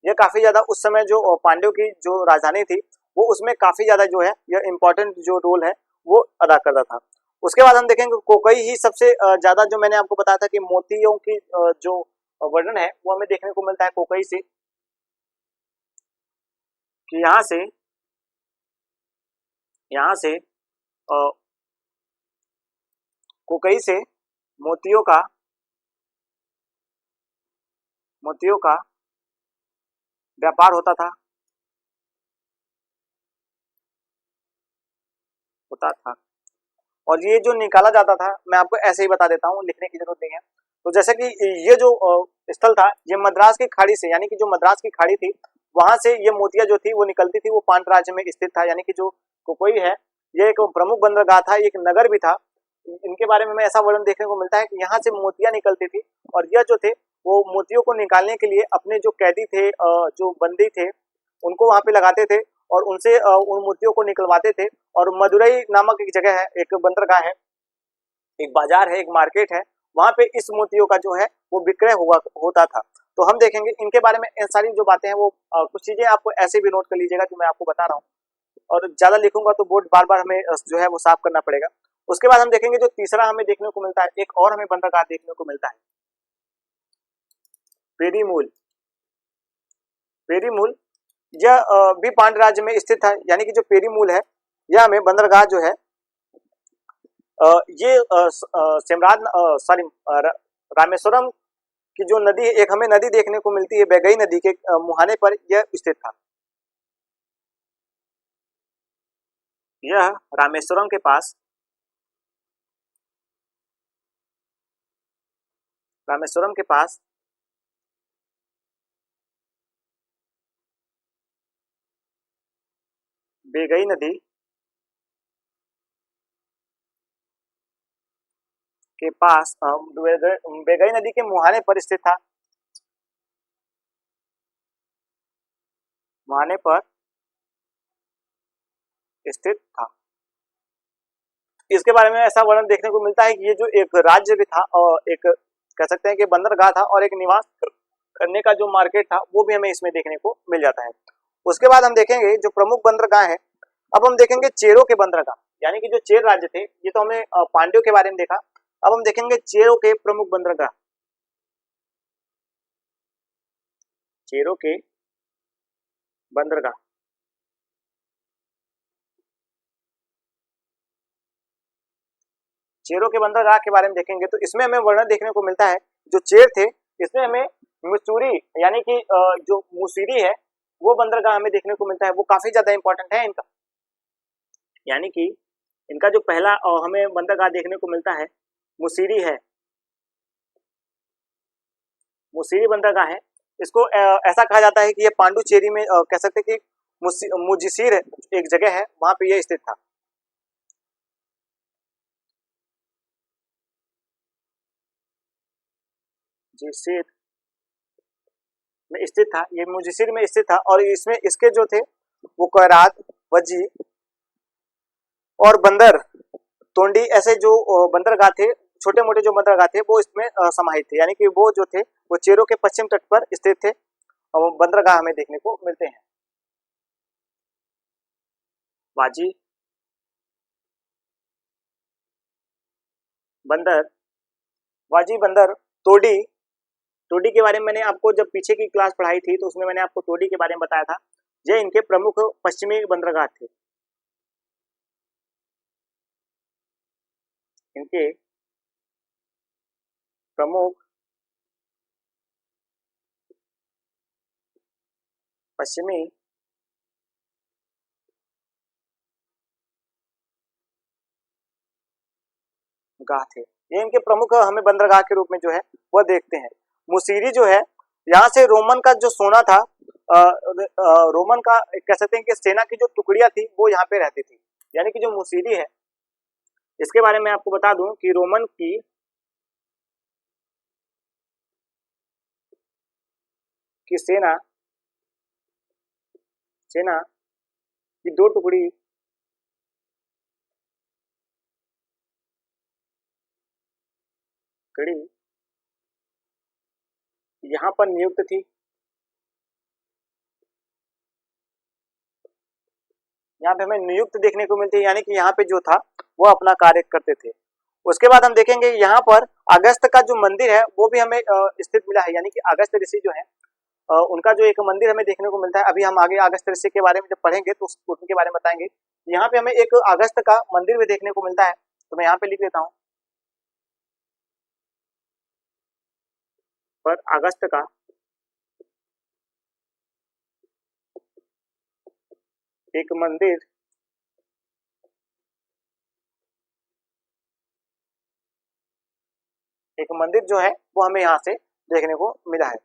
S1: यह काफी ज्यादा उस समय जो पांड्यों की जो राजधानी थी वो उसमें काफी ज्यादा जो है यह इंपॉर्टेंट जो रोल है वो अदा करता था। उसके बाद हम देखेंगे कोकई ही सबसे ज्यादा, जो मैंने आपको बताया था कि मोतियों की जो वर्णन है वो हमें देखने को मिलता है कोकई से, कि यहाँ से कोकई से मोतियों का व्यापार होता था। और ये जो निकाला जाता था मैं आपको ऐसे ही बता देता हूँ, लिखने की जरूरत नहीं है। तो जैसे कि ये जो स्थल था ये मद्रास की खाड़ी से, यानी कि जो मद्रास की खाड़ी थी वहां से ये मोतिया जो थी वो निकलती थी, वो पांच राज्य में स्थित था। यानी कि जो कोकोई है ये एक प्रमुख बंदरगाह था, एक नगर भी था। इनके बारे में हमें ऐसा वर्णन देखने को मिलता है कि यहाँ से मोतियां निकलती थी और यह जो थे वो मोतियों को निकालने के लिए अपने जो कैदी थे, जो बंदी थे, उनको वहां पे लगाते थे और उनसे उन मोतियों को निकलवाते थे। और मदुरई नामक एक जगह है, एक बंदरगाह है, एक बाजार है, एक मार्केट है, वहां पे इस मोतियों का जो है वो विक्रय होता था। तो हम देखेंगे इनके बारे में, इन सारी जो बातें हैं वो कुछ चीजें आपको ऐसे भी नोट कर लीजिएगा जो मैं आपको बता रहा हूँ। और ज्यादा लिखूंगा तो बोर्ड बार बार हमें जो है वो साफ करना पड़ेगा। उसके बाद हम देखेंगे जो तीसरा हमें देखने को मिलता है, एक और हमें बंदरगाह देखने को मिलता है, पेरीमूल। पेरीमूल यह भी पांड्य राज्य में स्थित है। यानी कि जो पेरीमूल है यह हमें बंदरगाह जो है ये सिमराज सॉरी रामेश्वरम की जो नदी, एक हमें नदी देखने को मिलती है बैगई नदी के मुहाने पर यह स्थित था। यह रामेश्वरम के पास, रामेश्वरम के पास बैगई नदी के पास, बैगई नदी के मुहाने पर स्थित था, मुहाने पर स्थित था। इसके बारे में ऐसा वर्णन देखने को मिलता है कि ये जो एक राज्य भी था और एक कह सकते हैं कि बंदरगाह था और एक निवास करने का जो मार्केट था वो भी हमें इसमें देखने को मिल जाता है। उसके बाद हम देखेंगे जो प्रमुख बंदरगाह है, अब हम देखेंगे चेरों के बंदरगाह। यानी कि जो चेर राज्य थे, ये तो हमने पांड्यों के बारे में देखा, अब हम देखेंगे चेरों के प्रमुख बंदरगाह। चेरों के बंदरगाह, चेरों के बंदरगाह के बारे में देखेंगे तो इसमें हमें वर्णन देखने को मिलता है, जो चेर थे इसमें हमें मुसूरी यानी कि जो मुसीरी है वो बंदरगाह हमें देखने को मिलता है, वो काफी ज्यादा इंपॉर्टेंट है इनका। यानी कि इनका जो पहला हमें बंदरगाह देखने को मिलता है मुसीरी है, मुसीरी बंदरगाह है। इसको ऐसा कहा जाता है कि ये पांडुचेरी में कह सकते हैं कि मुजिसिर एक जगह है, वहां पे यह स्थित था। मुजिसिर में स्थित था, ये मुजिसिर में स्थित था और इसमें इसके जो थे वो कैरात, वजी और बंदर तोंडी ऐसे जो बंदरगाह थे, छोटे मोटे जो बंदरगाह थे वो इसमें समाहित थे, यानी कि वो जो थे वो चेरो के पश्चिम तट पर स्थित थे और बंदरगाह हमें देखने को मिलते हैं। वाजी, बंदर, वाजी, बंदर, तोडी। तोडी के बारे में मैंने आपको जब पीछे की क्लास पढ़ाई थी तो उसमें मैंने आपको तोडी के बारे में बताया था। ये इनके प्रमुख पश्चिमी बंदरगाह थे। इनके प्रमुख पश्चिमी गाह थे, ये इनके प्रमुख हमें बंदरगाह के रूप में जो है वह देखते हैं। मुसीरी जो है, यहाँ से रोमन का जो सोना था, रोमन का कह सकते हैं कि सेना की जो टुकड़ियां थी वो यहाँ पे रहती थी, यानी कि जो मुसीरी है इसके बारे में आपको बता दूं कि रोमन की सेना की दो टुकड़ी यहाँ पर नियुक्त थी। यहाँ पे हमें नियुक्त देखने को मिलती है, यानी कि यहाँ पे जो था वो अपना कार्य करते थे। उसके बाद हम देखेंगे यहाँ पर अगस्त का जो मंदिर है वो भी हमें स्थित मिला है, यानी कि अगस्त ऋषि जो है उनका जो एक मंदिर हमें देखने को मिलता है। अभी हम आगे अगस्त ऋषि के बारे में जब पढ़ेंगे तो उनके बारे में बताएंगे। यहाँ पे हमें एक अगस्त का मंदिर भी देखने को मिलता है, तो मैं यहाँ पे लिख देता हूँ, पर अगस्त का एक मंदिर जो है वो हमें यहाँ से देखने को मिला है।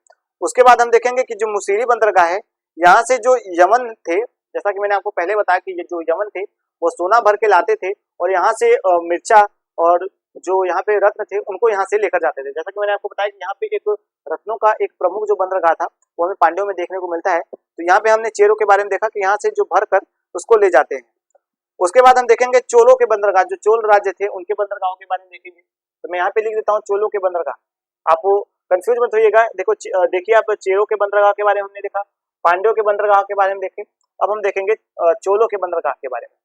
S1: उसके बाद हम देखेंगे कि जो मुसीरी बंदरगाह है, यहाँ से जो यमन थे, जैसा कि मैंने आपको पहले बताया कि ये जो यमन थे वो सोना भर के लाते थे और यहाँ से मिर्चा और जो यहाँ पे रत्न थे उनको यहाँ से लेकर जाते थे। जैसा कि मैंने आपको बताया कि यहाँ पे एक रत्नों का एक प्रमुख जो बंदरगाह था वो हमें पांड्यों में देखने को मिलता है। तो यहाँ पे हमने चेरो के बारे में देखा कि यहाँ से जो भर कर उसको ले जाते हैं। उसके बाद हम देखेंगे चोलों के बंदरगाह, जो चोल राज्य थे उनके बंदरगाहों के बारे में देखेंगे। तो मैं यहाँ पे लिख देता हूँ चोलों के बंदरगाह। आप कंफ्यूज मत होइएगा। देखो देखिए, आप चेरो के बंदरगाह के बारे में हमने देखा, पांड्यों के बंदरगाह के बारे में देखें, अब हम देखेंगे चोलों के बंदरगाह के बारे में।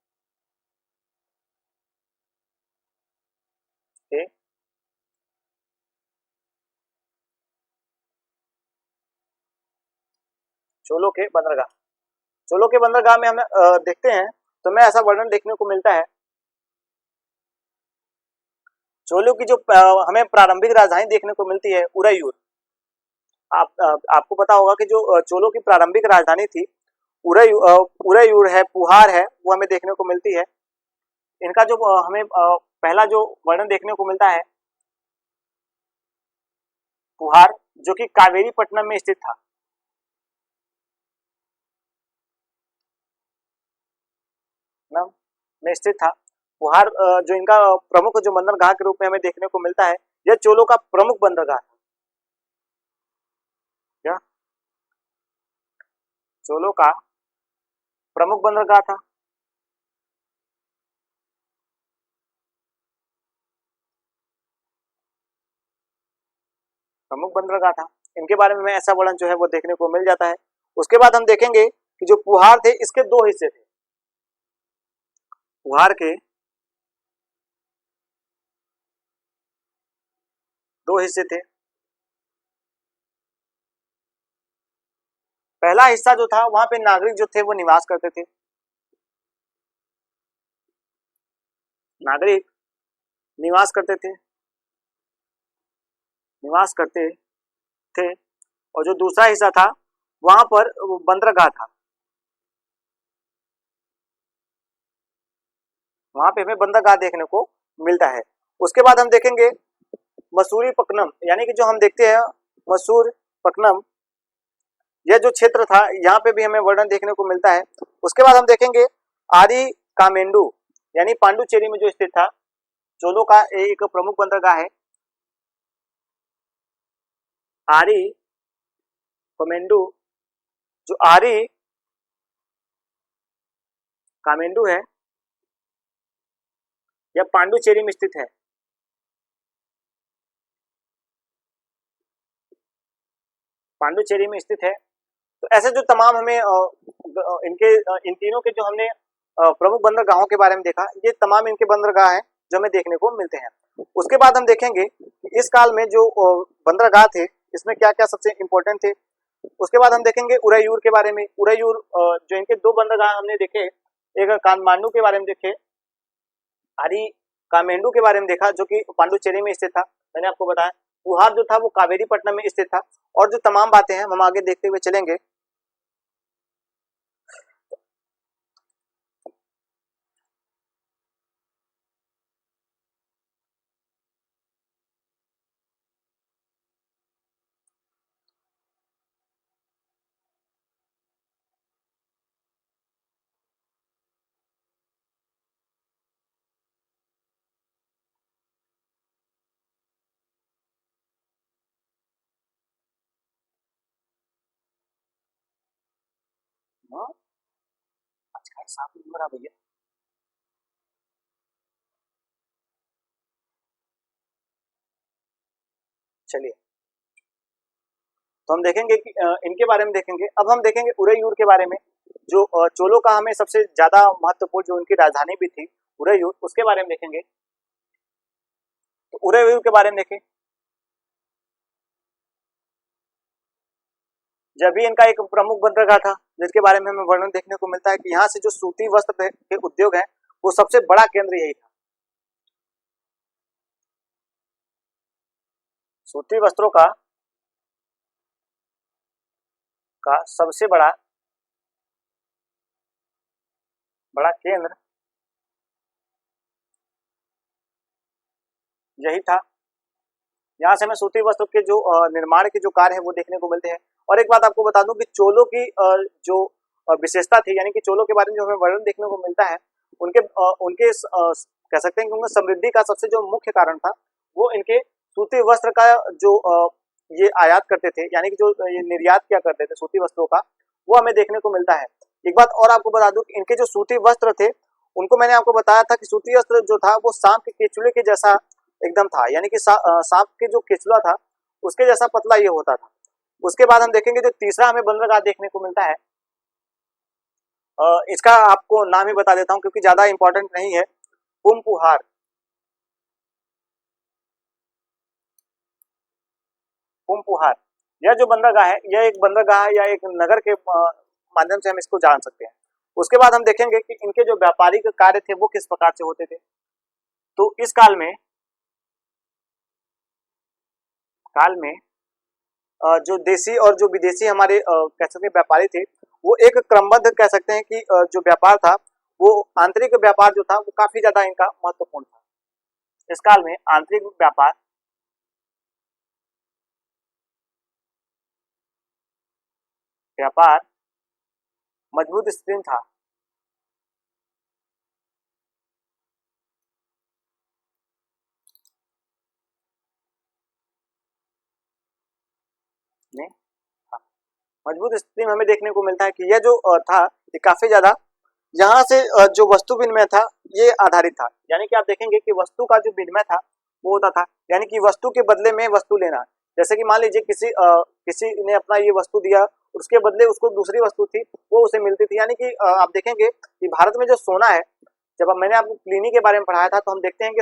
S1: चोलों के बंदरगाह, चोलों के बंदरगाह में हम देखते हैं तो हमें ऐसा वर्णन देखने को मिलता है। चोलों की जो हमें प्रारंभिक राजधानी देखने को मिलती है उरैयूर। आपको पता होगा कि जो चोलों की प्रारंभिक राजधानी थी उरैयूर है, पुहार है, वो हमें देखने को मिलती है। इनका जो हमें पहला जो वर्णन देखने को मिलता है पुहार, जो कि कावेरी पट्टनम में स्थित था। में स्थित था पुहार, जो इनका प्रमुख जो बंदरगाह के रूप में हमें देखने को मिलता है, यह चोलों का प्रमुख बंदरगाह था। क्या चोलों का प्रमुख बंदरगाह था? प्रमुख बंदरगाह था। इनके बारे में ऐसा वर्णन जो है वो देखने को मिल जाता है। उसके बाद हम देखेंगे कि जो पुहार थे इसके दो हिस्से थे। पुहार के दो हिस्से थे। पहला हिस्सा जो था वहां पे नागरिक जो थे वो निवास करते थे, नागरिक निवास करते थे, निवास करते थे। और जो दूसरा हिस्सा था वहां पर बंदरगाह था, वहां पे हमें बंदरगाह देखने को मिलता है। उसके बाद हम देखेंगे मसूरी पकनम, यानी कि जो हम देखते हैं मसूर पकनम, यह जो क्षेत्र था यहाँ पे भी हमें वर्णन देखने को मिलता है। उसके बाद हम देखेंगे आरी कामेंडू यानी पांडुचेरी में जो स्थित था, चोलों का एक प्रमुख बंदरगाह है। आरी कामेंडू, जो आरी कामेंडू है यह पांडुचेरी में स्थित है। पांडुचेरी में स्थित है। तो ऐसे जो तमाम हमें इनके इन तीनों के जो हमने प्रमुख बंदरगाहों के बारे में देखा, ये तमाम इनके बंदरगाह हैं जो हमें देखने को मिलते हैं। उसके बाद हम देखेंगे कि इस काल में जो बंदरगाह थे इसमें क्या क्या सबसे इम्पोर्टेंट थे। उसके बाद हम देखेंगे उरैयूर के बारे में। उरैयूर जो इनके दो बंदरगाह हमने देखे, एक काठमांडू के बारे में देखे, आरी कामेंडू के बारे में देखा जो कि पांडुचेरी में स्थित था, मैंने आपको बताया। पुहार जो था वो कावेरीपट्टनम में स्थित था। और जो तमाम बातें हैं हम आगे देखते हुए चलेंगे। हाँ, अच्छा साफ नंबर आ भैया। चलिए, तो हम देखेंगे कि इनके बारे में देखेंगे। अब हम देखेंगे उरैयूर के बारे में, जो चोलों का हमें सबसे ज्यादा महत्वपूर्ण जो उनकी राजधानी भी थी उरैयूर, उसके बारे में देखेंगे। तो उरैयूर के बारे में देखें, जब भी इनका एक प्रमुख बंदरगाह था जिसके बारे में हमें वर्णन देखने को मिलता है कि यहाँ से जो सूती वस्त्र के उद्योग है वो सबसे बड़ा केंद्र यही था। सूती वस्त्रों का सबसे बड़ा केंद्र यही था। यहाँ से हमें सूती वस्त्र के जो निर्माण के जो कार्य है वो देखने को मिलते हैं। और एक बात आपको बता दूं कि चोलों की जो विशेषता थी, यानी कि चोलों के बारे में जो हमें वर्णन देखने को मिलता है, उनके कह सकते हैं कि उनकी समृद्धि का सबसे जो मुख्य कारण था वो इनके सूती वस्त्र का जो ये आयात करते थे, यानी कि जो ये निर्यात किया करते थे सूती वस्त्रों का, वो हमें देखने को मिलता है। एक बात और आपको बता दूं कि इनके जो सूती वस्त्र थे उनको मैंने आपको बताया था कि सूती वस्त्र जो था वो सांप के केचुए के जैसा एकदम था, यानी कि सांप के जो केचुआ था उसके जैसा पतला ये होता था। उसके बाद हम देखेंगे जो तीसरा हमें बंदरगाह देखने को मिलता है, इसका आपको नाम ही बता देता हूं क्योंकि ज्यादा इंपॉर्टेंट नहीं है, पुमपुहार। पुमपुहार यह जो बंदरगाह है यह एक बंदरगाह या एक नगर के माध्यम से हम इसको जान सकते हैं। उसके बाद हम देखेंगे कि इनके जो व्यापारिक कार्य थे वो किस प्रकार से होते थे। तो इस काल में जो देशी और जो विदेशी हमारे कह सकते हैं व्यापारी थे, वो एक क्रमबद्ध कह सकते हैं कि जो व्यापार था वो आंतरिक व्यापार जो था वो काफी ज्यादा इनका महत्वपूर्ण था। इस काल में आंतरिक व्यापार मजबूत स्थिति में था। नहीं, हाँ, मजबूत स्थिति में हमें देखने को मिलता है कि यह जो था ये काफी ज्यादा यहाँ से जो वस्तु विनिमय था ये आधारित था। यानी कि आप देखेंगे कि वस्तु का जो विनिमय था वो होता था, यानी कि वस्तु के बदले में वस्तु लेना। जैसे कि मान लीजिए किसी ने अपना ये वस्तु दिया, उसके बदले उसको दूसरी वस्तु थी वो उसे मिलती थी। यानी कि आप देखेंगे कि भारत में जो सोना है, जब मैंने आपको प्लिनी के बारे में पढ़ाया था तो हम देखते हैं कि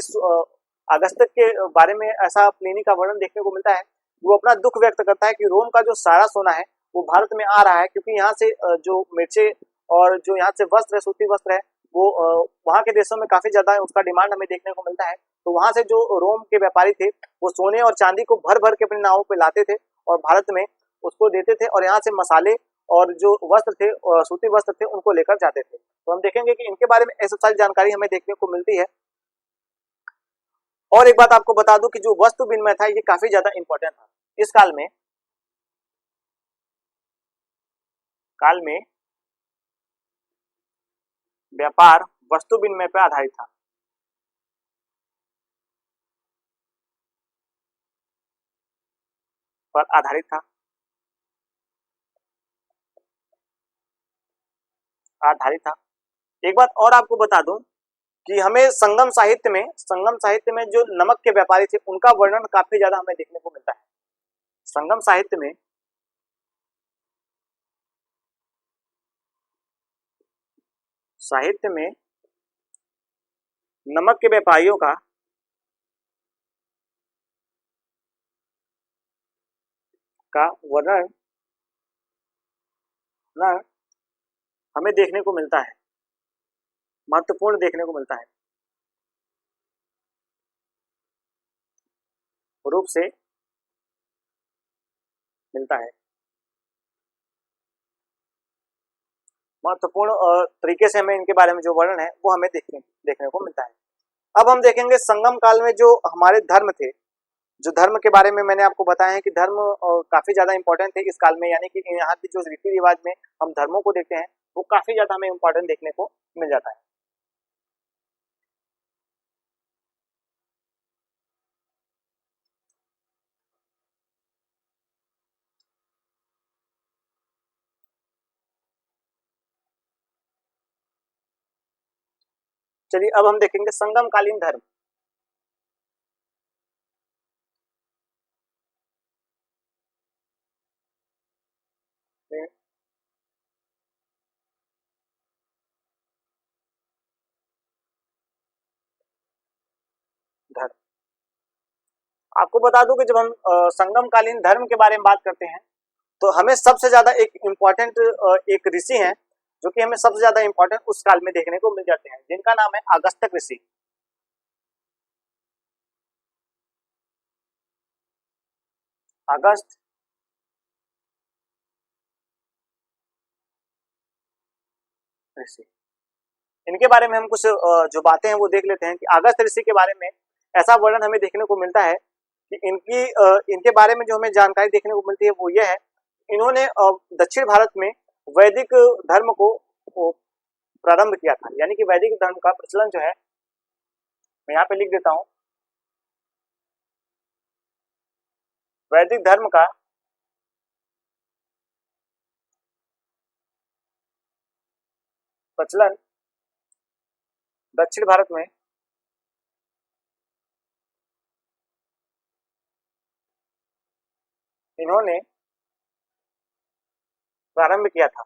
S1: अगस्त के बारे में ऐसा प्लिनी का वर्णन देखने को मिलता है। वो अपना दुख व्यक्त करता है कि रोम का जो सारा सोना है वो भारत में आ रहा है क्योंकि यहाँ से जो मिर्चे और जो यहाँ से वस्त्र है, सूती वस्त्र है, वो वहाँ के देशों में काफी ज्यादा उसका डिमांड हमें देखने को मिलता है। तो वहाँ से जो रोम के व्यापारी थे वो सोने और चांदी को भर भर के अपने नावों पे लाते थे और भारत में उसको देते थे, और यहाँ से मसाले और जो वस्त्र थे सूती वस्त्र थे उनको लेकर जाते थे। तो हम देखेंगे कि इनके बारे में ऐसी सारी जानकारी हमें देखने को मिलती है। और एक बात आपको बता दूं कि जो वस्तु विनिमय था ये काफी ज्यादा इंपॉर्टेंट था इस काल में। काल में व्यापार वस्तु विनिमय पर आधारित था। आधारित था। एक बात और आपको बता दूं कि हमें संगम साहित्य में जो नमक के व्यापारी थे उनका वर्णन काफी ज्यादा हमें देखने को मिलता है। संगम साहित्य में नमक के व्यापारियों का वर्णन हमें देखने को मिलता है, महत्वपूर्ण देखने को मिलता है, रूप से मिलता है, महत्वपूर्ण तरीके से हमें इनके बारे में जो वर्णन है वो हमें देखने को मिलता है। अब हम देखेंगे संगम काल में जो हमारे धर्म थे, जो धर्म के बारे में मैंने आपको बताया है कि धर्म काफी ज्यादा इंपॉर्टेंट थे इस काल में, यानी कि यहाँ की जो रीति रिवाज में हम धर्मों को देखते हैं वो काफी ज्यादा हमें इंपॉर्टेंट देखने को मिल जाता है। चलिए अब हम देखेंगे संगम कालीन धर्म। धर्म आपको बता दूं कि जब हम संगम कालीन धर्म के बारे में बात करते हैं तो हमें सबसे ज्यादा एक इम्पोर्टेंट एक ऋषि हैं जो कि हमें सबसे ज्यादा इम्पोर्टेंट उस काल में देखने को मिल जाते हैं, जिनका नाम है अगस्त्य ऋषि। अगस्त ऋषि, इनके बारे में हम कुछ जो बातें हैं वो देख लेते हैं कि अगस्त ऋषि के बारे में ऐसा वर्णन हमें देखने को मिलता है कि इनके बारे में जो हमें जानकारी देखने को मिलती है वो ये है, इन्होंने दक्षिण भारत में वैदिक धर्म को प्रारंभ किया था, यानी कि वैदिक धर्म का प्रचलन जो है, मैं यहाँ पे लिख देता हूँ, वैदिक धर्म का प्रचलन दक्षिण भारत में इन्होंने प्रारंभ किया था।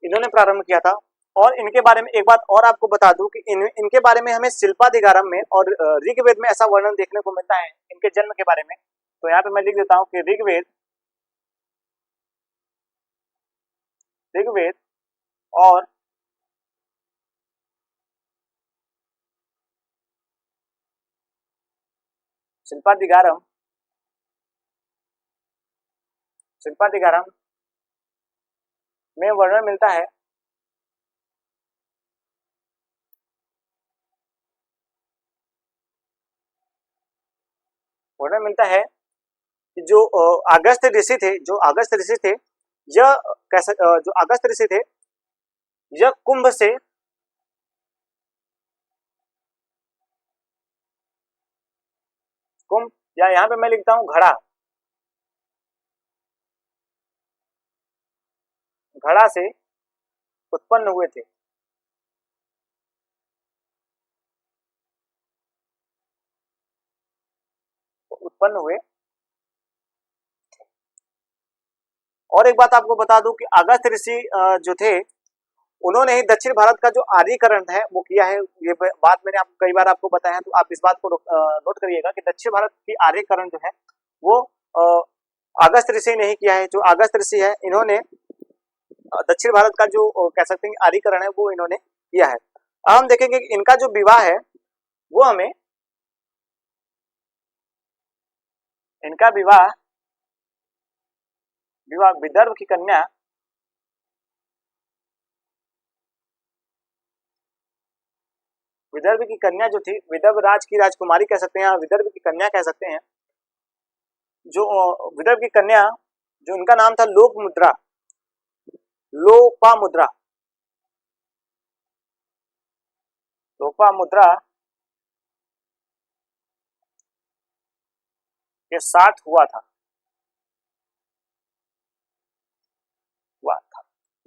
S1: इन्होंने प्रारंभ किया था। और इनके बारे में एक बात और आपको बता दूं कि इनके बारे में हमें शिल्पाधिकारम में और ऋग्वेद में ऐसा वर्णन देखने को मिलता है इनके जन्म के बारे में। तो यहाँ पे मैं लिख देता हूँ कि ऋग्वेद और शिल्पाधिकारम में वर्णन मिलता है कि जो अगस्त ऋषि थे यह कैसे जो अगस्त ऋषि थे यह कुंभ से या यहाँ पे मैं लिखता हूँ घड़ा से उत्पन्न हुए थे। और एक बात आपको बता दूं कि अगस्त ऋषि जो थे उन्होंने ही दक्षिण भारत का जो आर्यीकरण है वो किया है। ये बात मैंने आपको कई बार आपको बताया है, तो आप इस बात को नोट करिएगा कि दक्षिण भारत की आर्यीकरण जो है वो अगस्त ऋषि ने ही किया है। जो अगस्त ऋषि है इन्होंने दक्षिण भारत का जो कह सकते हैं आर्यीकरण है वो इन्होंने किया है। अब हम देखेंगे कि इनका जो विवाह है वो हमें विवाह विदर्भ की कन्या विदर्भ की कन्या जो थी, विदर्भ राज की राजकुमारी कह सकते हैं या विदर्भ की कन्या कह सकते हैं, जो विदर्भ की कन्या जो उनका नाम था लोपामुद्रा, लोपामुद्रा, लोपामुद्रा के साथ हुआ था,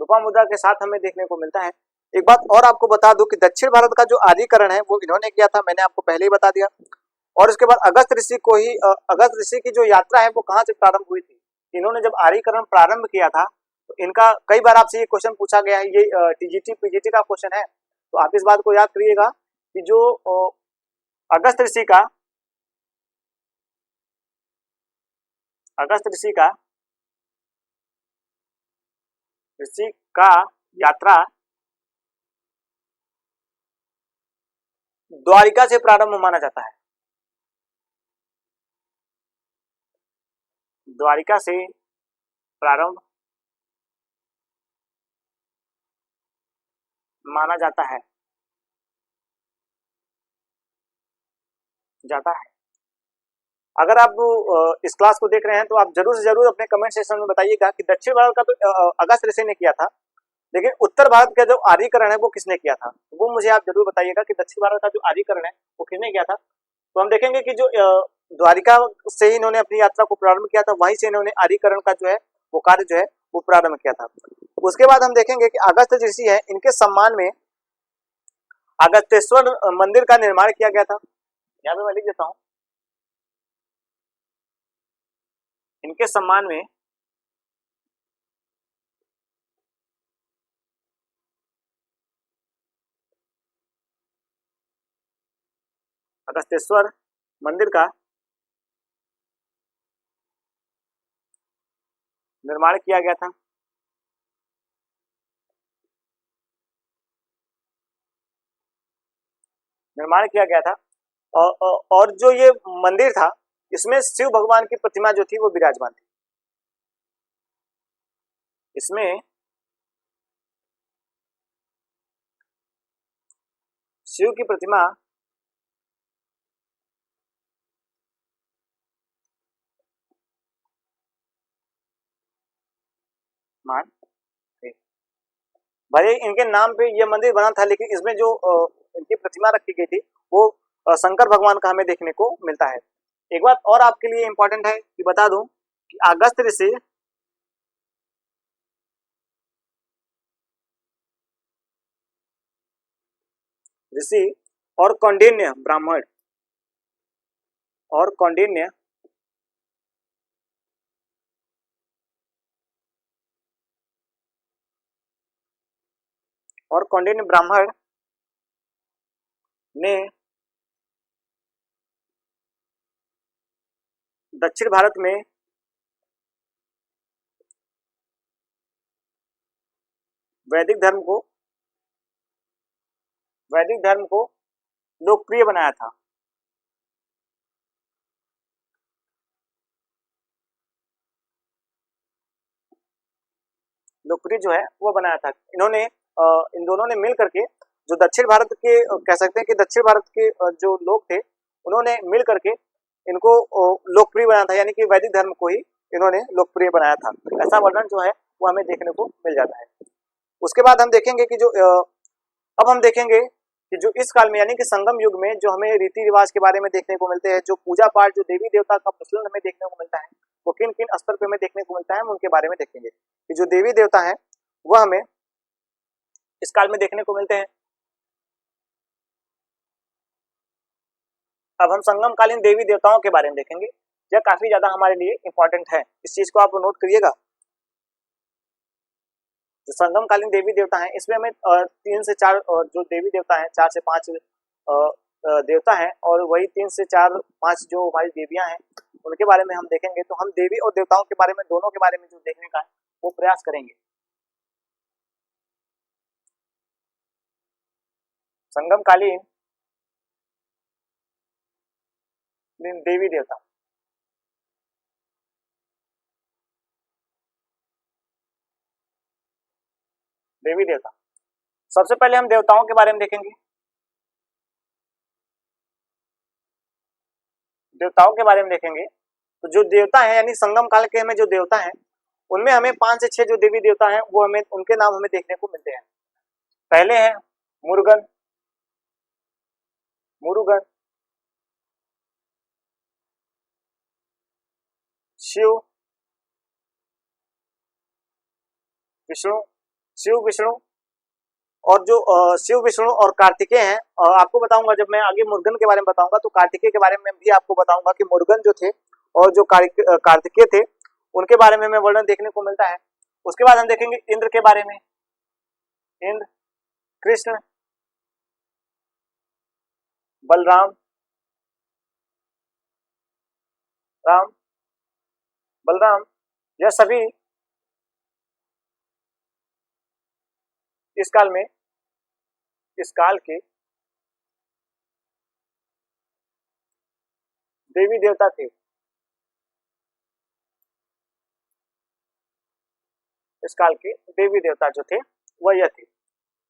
S1: लोपामुद्रा के साथ हमें देखने को मिलता है। एक बात और आपको बता दूं कि दक्षिण भारत का जो आर्यीकरण है वो इन्होंने किया था, मैंने आपको पहले ही बता दिया। और उसके बाद अगस्त ऋषि को ही अगस्त ऋषि की जो यात्रा है वो कहाँ से प्रारंभ हुई थी, इन्होंने जब आर्यीकरण प्रारंभ किया था तो इनका कई बार आपसे ये क्वेश्चन पूछा गया है, ये टीजीटी पीजीटी का क्वेश्चन है, तो आप इस बात को याद करिएगा कि जो अगस्त ऋषि का ऋषि का यात्रा द्वारिका से प्रारंभ माना जाता है, द्वारिका से प्रारंभ माना जाता है अगर आप इस क्लास को देख रहे हैं तो आप जरूर से जरूर अपने कमेंट सेक्शन में बताइएगा कि दक्षिण भारत का तो अगस्त ऋषि ने किया था, लेकिन उत्तर भारत का जो आर्यीकरण है वो किसने किया था, वो मुझे आप जरूर बताइएगा कि दक्षिण भारत का जो आर्यीकरण है वो किसने किया था। तो हम देखेंगे कि जो द्वारिका से ही इन्होंने अपनी यात्रा को प्रारंभ किया था, वहीं से इन्होंने आर्यीकरण का जो है वो कार्य जो है वो प्रारंभ किया था। उसके बाद हम देखेंगे कि अगस्त ऋषि है, इनके सम्मान में अगस्तेश्वर मंदिर का निर्माण किया गया था। यहाँ पे मैं लिख देता हूँ, इनके सम्मान में अगस्तेश्वर मंदिर का निर्माण किया गया था। और जो ये मंदिर था इसमें शिव भगवान की प्रतिमा जो थी वो विराजमान थी, इसमें शिव की प्रतिमा मान भले इनके नाम पे ये मंदिर बना था, लेकिन इसमें जो इनकी प्रतिमा रखी गई थी वो शंकर भगवान का हमें देखने को मिलता है। एक बात और आपके लिए इंपॉर्टेंट है कि बता दूं कि अगस्त ऋषि और कौंडिन्य ब्राह्मण और कौंडिन्य ब्राह्मण ने दक्षिण भारत में वैदिक धर्म को लोकप्रिय बनाया था। लोकप्रिय जो है वो बनाया था इन्होंने, इन दोनों ने मिल करके जो दक्षिण भारत के कह सकते हैं कि दक्षिण भारत के जो लोग थे उन्होंने मिल करके इनको लोकप्रिय बनाया था, यानी कि वैदिक धर्म को ही इन्होंने लोकप्रिय बनाया था। ऐसा वर्णन जो है वो हमें देखने को मिल जाता है। उसके बाद हम देखेंगे कि जो अब हम देखेंगे कि जो इस काल में यानी कि संगम युग में जो हमें रीति रिवाज के बारे में देखने को मिलते हैं, जो पूजा पाठ, जो देवी देवता का प्रचलन हमें देखने को मिलता है, वो किन किन स्तर पे हमें देखने को मिलता है, हम उनके बारे में देखेंगे कि जो देवी देवता है वह हमें इस काल में देखने को मिलते हैं। अब हम संगम कालीन देवी देवताओं के बारे में देखेंगे, यह काफी ज्यादा हमारे लिए इंपॉर्टेंट है, इस चीज को आप नोट करिएगा। जो संगम कालीन देवी देवता हैं इसमें हमें 3 से 4 जो देवी देवता हैं, 4 से 5 देवता हैं, और वही 3 से 4 5 जो हमारी देवियां हैं उनके बारे में हम देखेंगे। तो हम देवी और देवताओं के बारे में, दोनों के बारे में जो देखने का है वो प्रयास करेंगे। संगम कालीन देवी देवता, सबसे पहले हम देवताओं के बारे में देखेंगे। देवताओं के बारे में देखेंगे तो जो देवता है यानी संगम काल के हमें जो देवता है उनमें हमें 5 से 6 जो देवी देवता हैं वो हमें उनके नाम हमें देखने को मिलते हैं। पहले है मुरुगन, मुरुगन, शिव, विष्णु, शिव विष्णु, और जो शिव विष्णु और कार्तिकेय हैं। आपको बताऊंगा जब मैं आगे मुरुगन के बारे में बताऊंगा तो कार्तिकेय के बारे में भी आपको बताऊंगा कि मुरुगन जो थे और जो कार्तिकेय थे उनके बारे में हमें वर्णन देखने को मिलता है। उसके बाद हम देखेंगे इंद्र के बारे में, इंद्र, कृष्ण, बलराम, राम, बलराम, यह सभी इस काल में, इस काल के देवी देवता थे। इस काल के देवी देवता जो थे वह यह थे।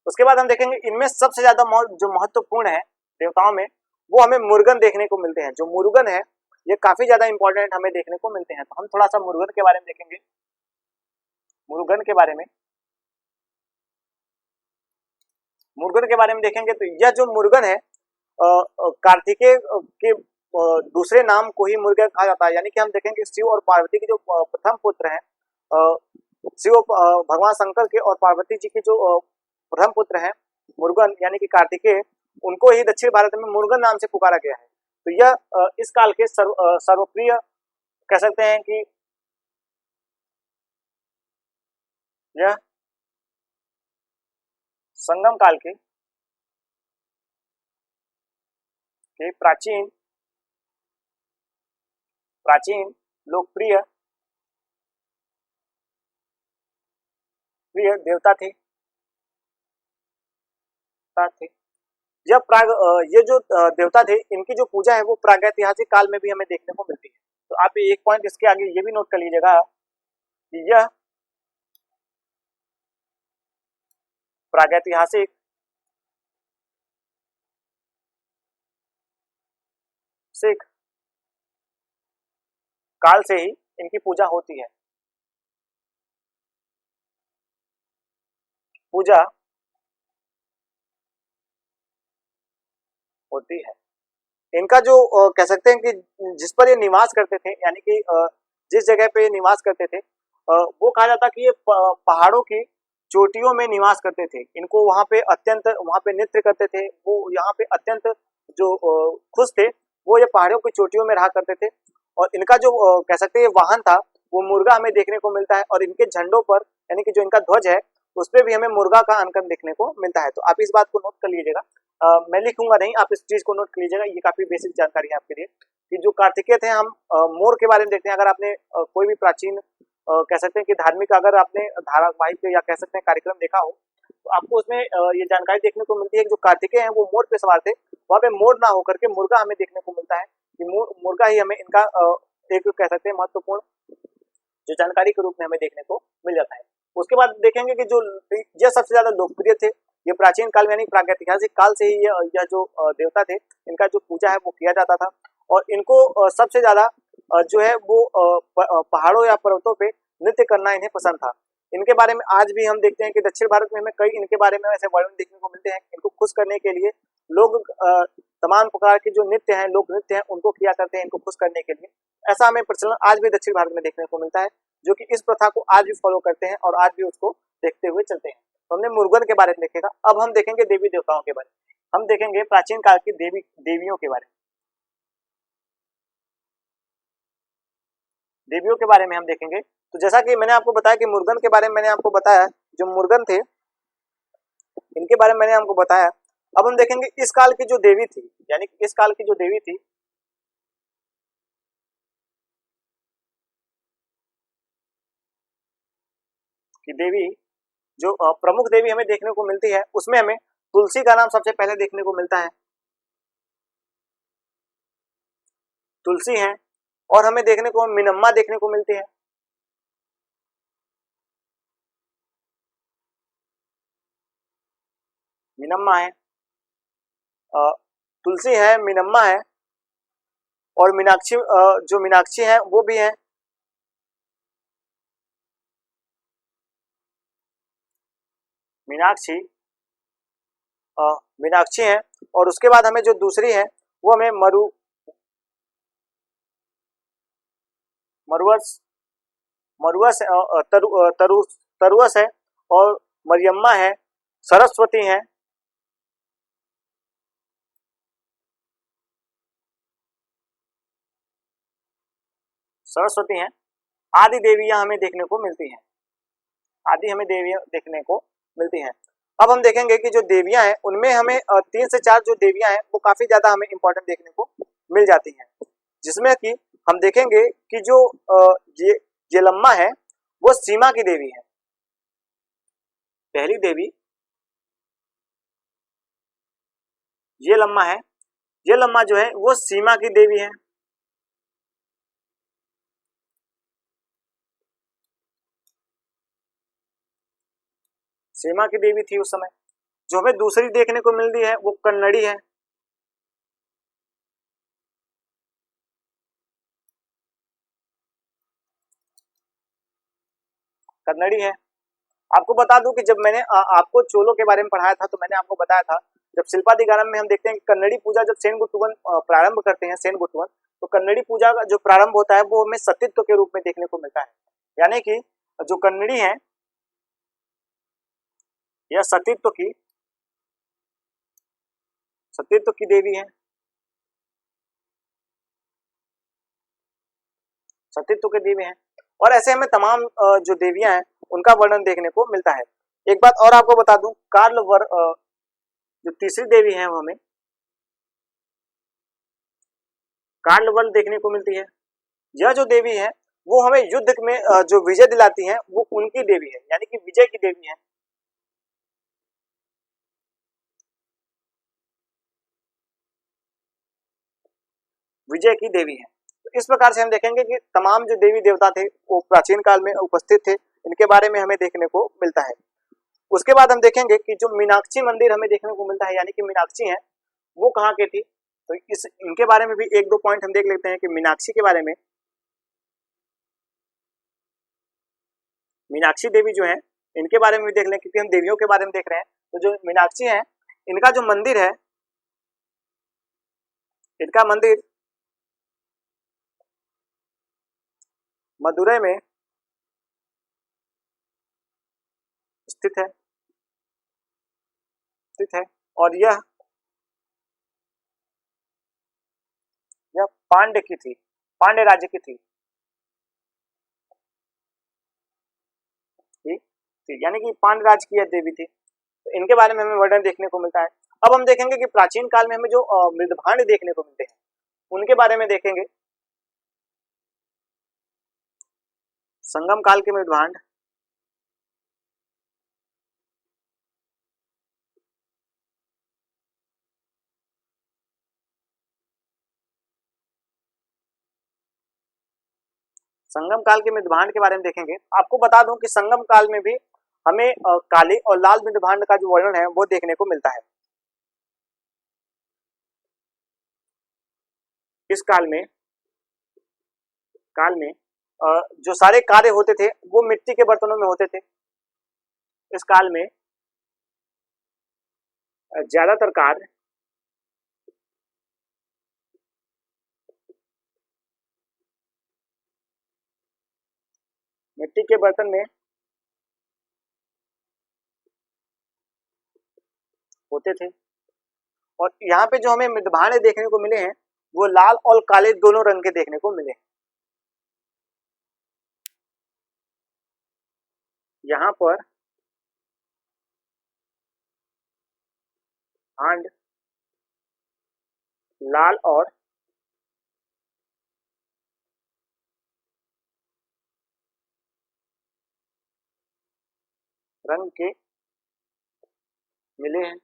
S1: उसके बाद हम देखेंगे इनमें सबसे ज्यादा जो महत्वपूर्ण है देवताओं में वो हमें मुरुगन देखने को मिलते हैं। जो मुरुगन है ये काफी ज्यादा इंपॉर्टेंट हमें देखने को मिलते हैं। तो हम थोड़ा सा मुरुगन के बारे में देखेंगे। मुरुगन के बारे में, मुरुगन के बारे में देखेंगे तो यह जो मुरुगन है कार्तिकेय के दूसरे नाम को ही मुरुगन कहा जाता है। यानी कि हम देखेंगे शिव और पार्वती के जो प्रथम पुत्र हैं, शिव भगवान शंकर के और पार्वती जी के जो प्रथम पुत्र हैं मुरुगन यानी कि कार्तिकेय, उनको ही दक्षिण भारत में मुरुगन नाम से पुकारा गया है। तो यह इस काल के सर्वप्रिय कह सकते हैं कि यह संगम काल के प्राचीन लोकप्रिय देवता थे। ये जो देवता थे इनकी जो पूजा है वो प्रागैतिहासिक काल में भी हमें देखने को मिलती है। तो आप एक पॉइंट इसके आगे ये भी नोट कर लीजिएगा कि यह प्रागैतिहासिक सिख काल से ही इनकी पूजा होती है। पूजा होती है। इनका जो कह सकते हैं कि जिस पर ये निवास करते थे यानी कि जिस जगह पे ये निवास करते थे वो कहा जाता कि ये पहाड़ों की चोटियों में निवास करते थे। इनको वहां पे नृत्य करते थे। वो यहाँ पे अत्यंत जो खुश थे वो ये पहाड़ों की चोटियों में रहा करते थे। और इनका जो कह सकते हैं वाहन था वो मुर्गा हमें देखने को मिलता है। और इनके झंडों पर यानी कि जो इनका ध्वज है उस पर भी हमें मुर्गा का अंकन देखने को मिलता है। तो आप इस बात को नोट कर लीजिएगा। मैं लिखूंगा नहीं, आप इस चीज को नोट कर लीजिएगा। ये काफी बेसिक जानकारी है आपके लिए कि जो कार्तिकेय थे हम मोर के बारे में देखते हैं। अगर आपने कोई भी प्राचीन कह सकते हैं कि धार्मिक अगर आपने धारावाहिक या कह सकते हैं कार्यक्रम देखा हो तो आपको उसमें ये जानकारी देखने को मिलती है कि जो कार्तिकेय हैं वो मोर पे सवार थे। वहां पे मोर ना होकर के मुर्गा हमें देखने को मिलता है कि मुर्गा ही हमें इनका एक कह सकते हैं महत्वपूर्ण जो जानकारी के रूप में हमें देखने को मिल जाता है। उसके बाद देखेंगे कि जो यह सबसे ज्यादा लोकप्रिय थे। ये प्राचीन काल में यानी प्रागैतिहासिक काल से ही यह जो देवता थे इनका जो पूजा है वो किया जाता था। और इनको सबसे ज्यादा जो है वो पहाड़ों या पर्वतों पे नृत्य करना इन्हें पसंद था। इनके बारे में आज भी हम देखते हैं कि दक्षिण भारत में हमें कई इनके बारे में ऐसे वर्णन देखने को मिलते हैं। इनको खुश करने के लिए लोग तमाम प्रकार के जो नृत्य हैं, लोक नृत्य हैं, उनको किया करते हैं इनको खुश करने के लिए। ऐसा हमें प्रचलन आज भी दक्षिण भारत में देखने को मिलता है जो कि इस प्रथा को आज भी फॉलो करते हैं और आज भी उसको देखते हुए चलते हैं। तो हमने मुरुगन के बारे में देखेगा। अब हम देखेंगे देवी देवताओं के बारे में। हम देखेंगे प्राचीन काल की देवियों के बारे में। देवियों के बारे में हम देखेंगे। तो जैसा कि मैंने आपको बताया कि मुरुगन के बारे में मैंने आपको बताया, जो मुरुगन थे इनके बारे में मैंने आपको बताया। अब हम देखेंगे इस काल की जो देवी थी यानी कि इस काल की जो देवी थी कि देवी जो प्रमुख देवी हमें देखने को मिलती है उसमें हमें तुलसी का नाम सबसे पहले देखने को मिलता है। तुलसी है और हमें देखने को मिनम्मा देखने को मिलती है। मिनम्मा है, तुलसी है, मिनम्मा है और मीनाक्षी जो मीनाक्षी है वो भी है, मीनाक्षी मीनाक्षी है। और उसके बाद हमें जो दूसरी है वो हमें मरुवस मरुवस तरुवस है, और मरियम्मा है, सरस्वती है, सरस्वती हैं, आदि देवियां हमें देखने को मिलती हैं, आदि हमें देवियां देखने को मिलती हैं। अब हम देखेंगे कि जो देवियां हैं उनमें हमें 3 से 4 जो देवियां हैं वो काफी ज्यादा हमें इंपॉर्टेंट देखने को मिल जाती हैं, जिसमें कि हम देखेंगे कि जो ये येलम्मा है वो सीमा की देवी है। पहली देवी येलम्मा है, येलम्मा जो है वो सीमा की देवी है। सीमा की देवी थी उस समय। जो हमें दूसरी देखने को मिल रही है वो कन्नड़ी है, कन्नड़ी है। आपको बता दूं कि जब मैंने आपको चोलों के बारे में पढ़ाया था तो मैंने आपको बताया था, जब शिल्पादिगारम में हम देखते हैं कि कन्नड़ी पूजा जब सेनगुट्टुवन प्रारंभ करते हैं, सेनगुट्टुवन, तो कन्नड़ी पूजा का जो प्रारंभ होता है वो हमें सतीत्व के रूप में देखने को मिलता है। यानी कि जो कन्नड़ी है यह सतीत्व की देवी है, सतीत्व के देवी हैं। और ऐसे हमें तमाम जो देवियां हैं उनका वर्णन देखने को मिलता है। एक बात और आपको बता दूं, जो तीसरी देवी है वो हमें कार्लवल देखने को मिलती है। यह जो देवी है वो हमें युद्ध में जो विजय दिलाती है वो उनकी देवी है, यानी कि विजय की देवी है। विजय की देवी है। तो इस प्रकार से हम देखेंगे कि तमाम जो देवी देवता थे वो प्राचीन काल में उपस्थित थे, इनके बारे में हमें देखने को मिलता है। उसके बाद हम देखेंगे कि जो मीनाक्षी मंदिर हमें देखने को मिलता है, यानी कि मीनाक्षी है वो कहाँ की थी, तो इनके बारे में भी एक दो पॉइंट हम देख लेते हैं कि मीनाक्षी के बारे में। मीनाक्षी देवी जो है इनके बारे में भी देख लें, क्योंकि हम देवियों के बारे में देख रहे हैं। तो जो मीनाक्षी है इनका जो मंदिर है, इनका मंदिर मदुरै में स्थित है, और यह पांड्य राज्य की थी। ठीक ठीक, यानी कि पांड्य राज्य की यह देवी थी। तो इनके बारे में हमें वर्णन देखने को मिलता है। अब हम देखेंगे कि प्राचीन काल में हमें जो मृदभांड देखने को मिलते हैं उनके बारे में देखेंगे। संगम काल के मृदभांड, संगम काल के मृदभांड के बारे में देखेंगे। आपको बता दूं कि संगम काल में भी हमें काले और लाल मृदभांड का जो वर्णन है वो देखने को मिलता है। इस काल में जो सारे कार्य होते थे वो मिट्टी के बर्तनों में होते थे। इस काल में ज्यादातर कार्य मिट्टी के बर्तन में होते थे। और यहाँ पे जो हमें मृदभांड देखने को मिले हैं वो लाल और काले दोनों रंग के देखने को मिले। यहाँ पर भांड लाल और रंग के मिले हैं,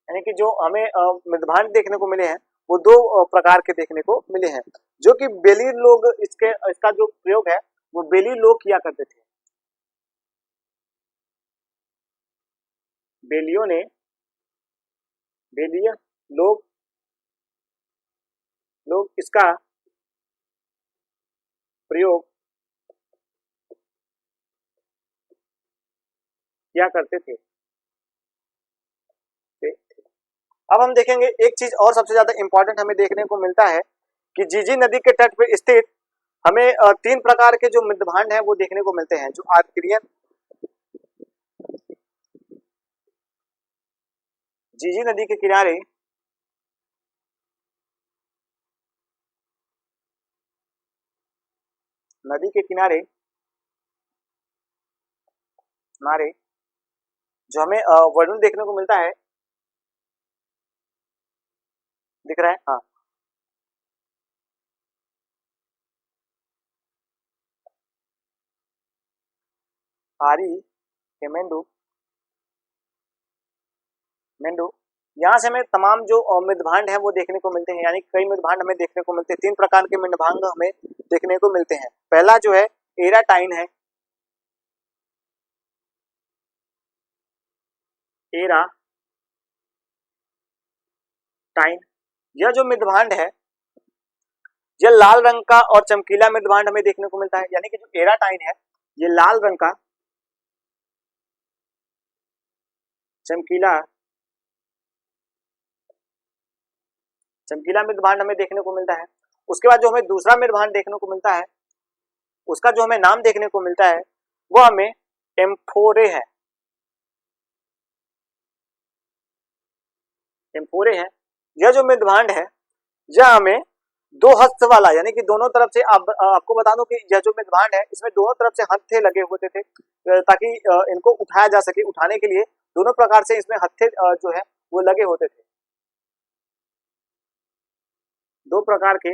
S1: यानी कि जो हमें मृदभांड देखने को मिले हैं वो दो प्रकार के देखने को मिले हैं, जो कि बेली लोग इसका जो प्रयोग है वो बेली लोग किया करते थे। बेलियों ने बेलीय लोग लोग इसका प्रयोग किया करते थे। अब हम देखेंगे एक चीज और सबसे ज्यादा इंपॉर्टेंट हमें देखने को मिलता है कि जीजी नदी के तट पर स्थित हमें तीन प्रकार के जो मृदभांड हैं वो देखने को मिलते हैं, जो आर्कियन, जीजी नदी के किनारे किनारे जो हमें वर्णन देखने को मिलता है, दिख रहा है, हाँ, आरी के मेंडू यहाँ से हमें तमाम जो मृदभांड हैं वो देखने को मिलते हैं, यानी कई मृदभांड हमें देखने को मिलते हैं। तीन प्रकार के मृदभांड हमें देखने को मिलते हैं। पहला जो है एराटाइन है, एराटाइन, यह जो मृदभांड है यह लाल रंग का और चमकीला मृदभांड हमें देखने को मिलता है, यानी कि जो एराटाइन है ये लाल रंग का चमकीला मृदभांड हमें देखने को मिलता है। उसके बाद जो हमें दूसरा मृदभांड देखने को मिलता है, उसका जो हमें नाम देखने को मिलता है वो हमें एम्फोरे है। यह जो मृदभांड है यह हमें दो हस्त वाला, यानी कि दोनों तरफ से आपको बता दूं कि यह जो मृदभांड है इसमें दोनों तरफ से हत्थे लगे होते थे, ताकि इनको उठाया जा सके। उठाने के लिए दोनों प्रकार से इसमें हत्थे जो है वो लगे होते थे। दो प्रकार के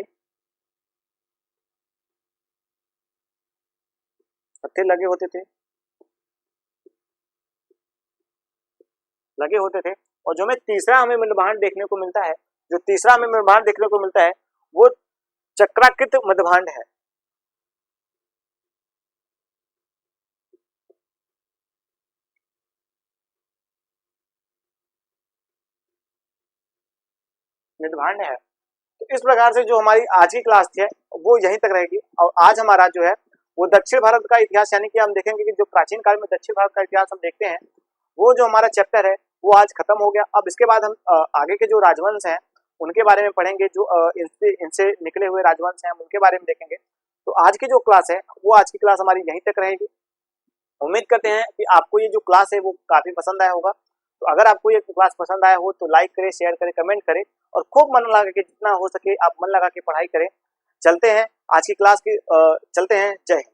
S1: हत्थे लगे होते थे। और जो हमें तीसरा हमें मृदभांड देखने को मिलता है, वो चक्राकृत मृदभांड है। तो इस प्रकार से जो हमारी आज की क्लास थी वो यहीं तक रहेगी। और आज हमारा जो है वो दक्षिण भारत का इतिहास, यानी कि हम देखेंगे कि जो प्राचीन काल में दक्षिण भारत का इतिहास हम देखते हैं, वो जो हमारा चैप्टर है वो आज खत्म हो गया। अब इसके बाद हम आगे के जो राजवंश हैं उनके बारे में पढ़ेंगे, जो इनसे निकले हुए राजवंश हैं उनके बारे में देखेंगे। तो आज की जो क्लास है वो आज की क्लास हमारी यहीं तक रहेगी। उम्मीद करते हैं कि आपको ये जो क्लास है वो काफी पसंद आया होगा। तो अगर आपको ये क्लास पसंद आया हो तो लाइक करें, शेयर करें, कमेंट करें और खूब मन लगा के, जितना हो सके आप मन लगा के पढ़ाई करें। चलते हैं आज की क्लास की, चलते हैं। जय हिंद।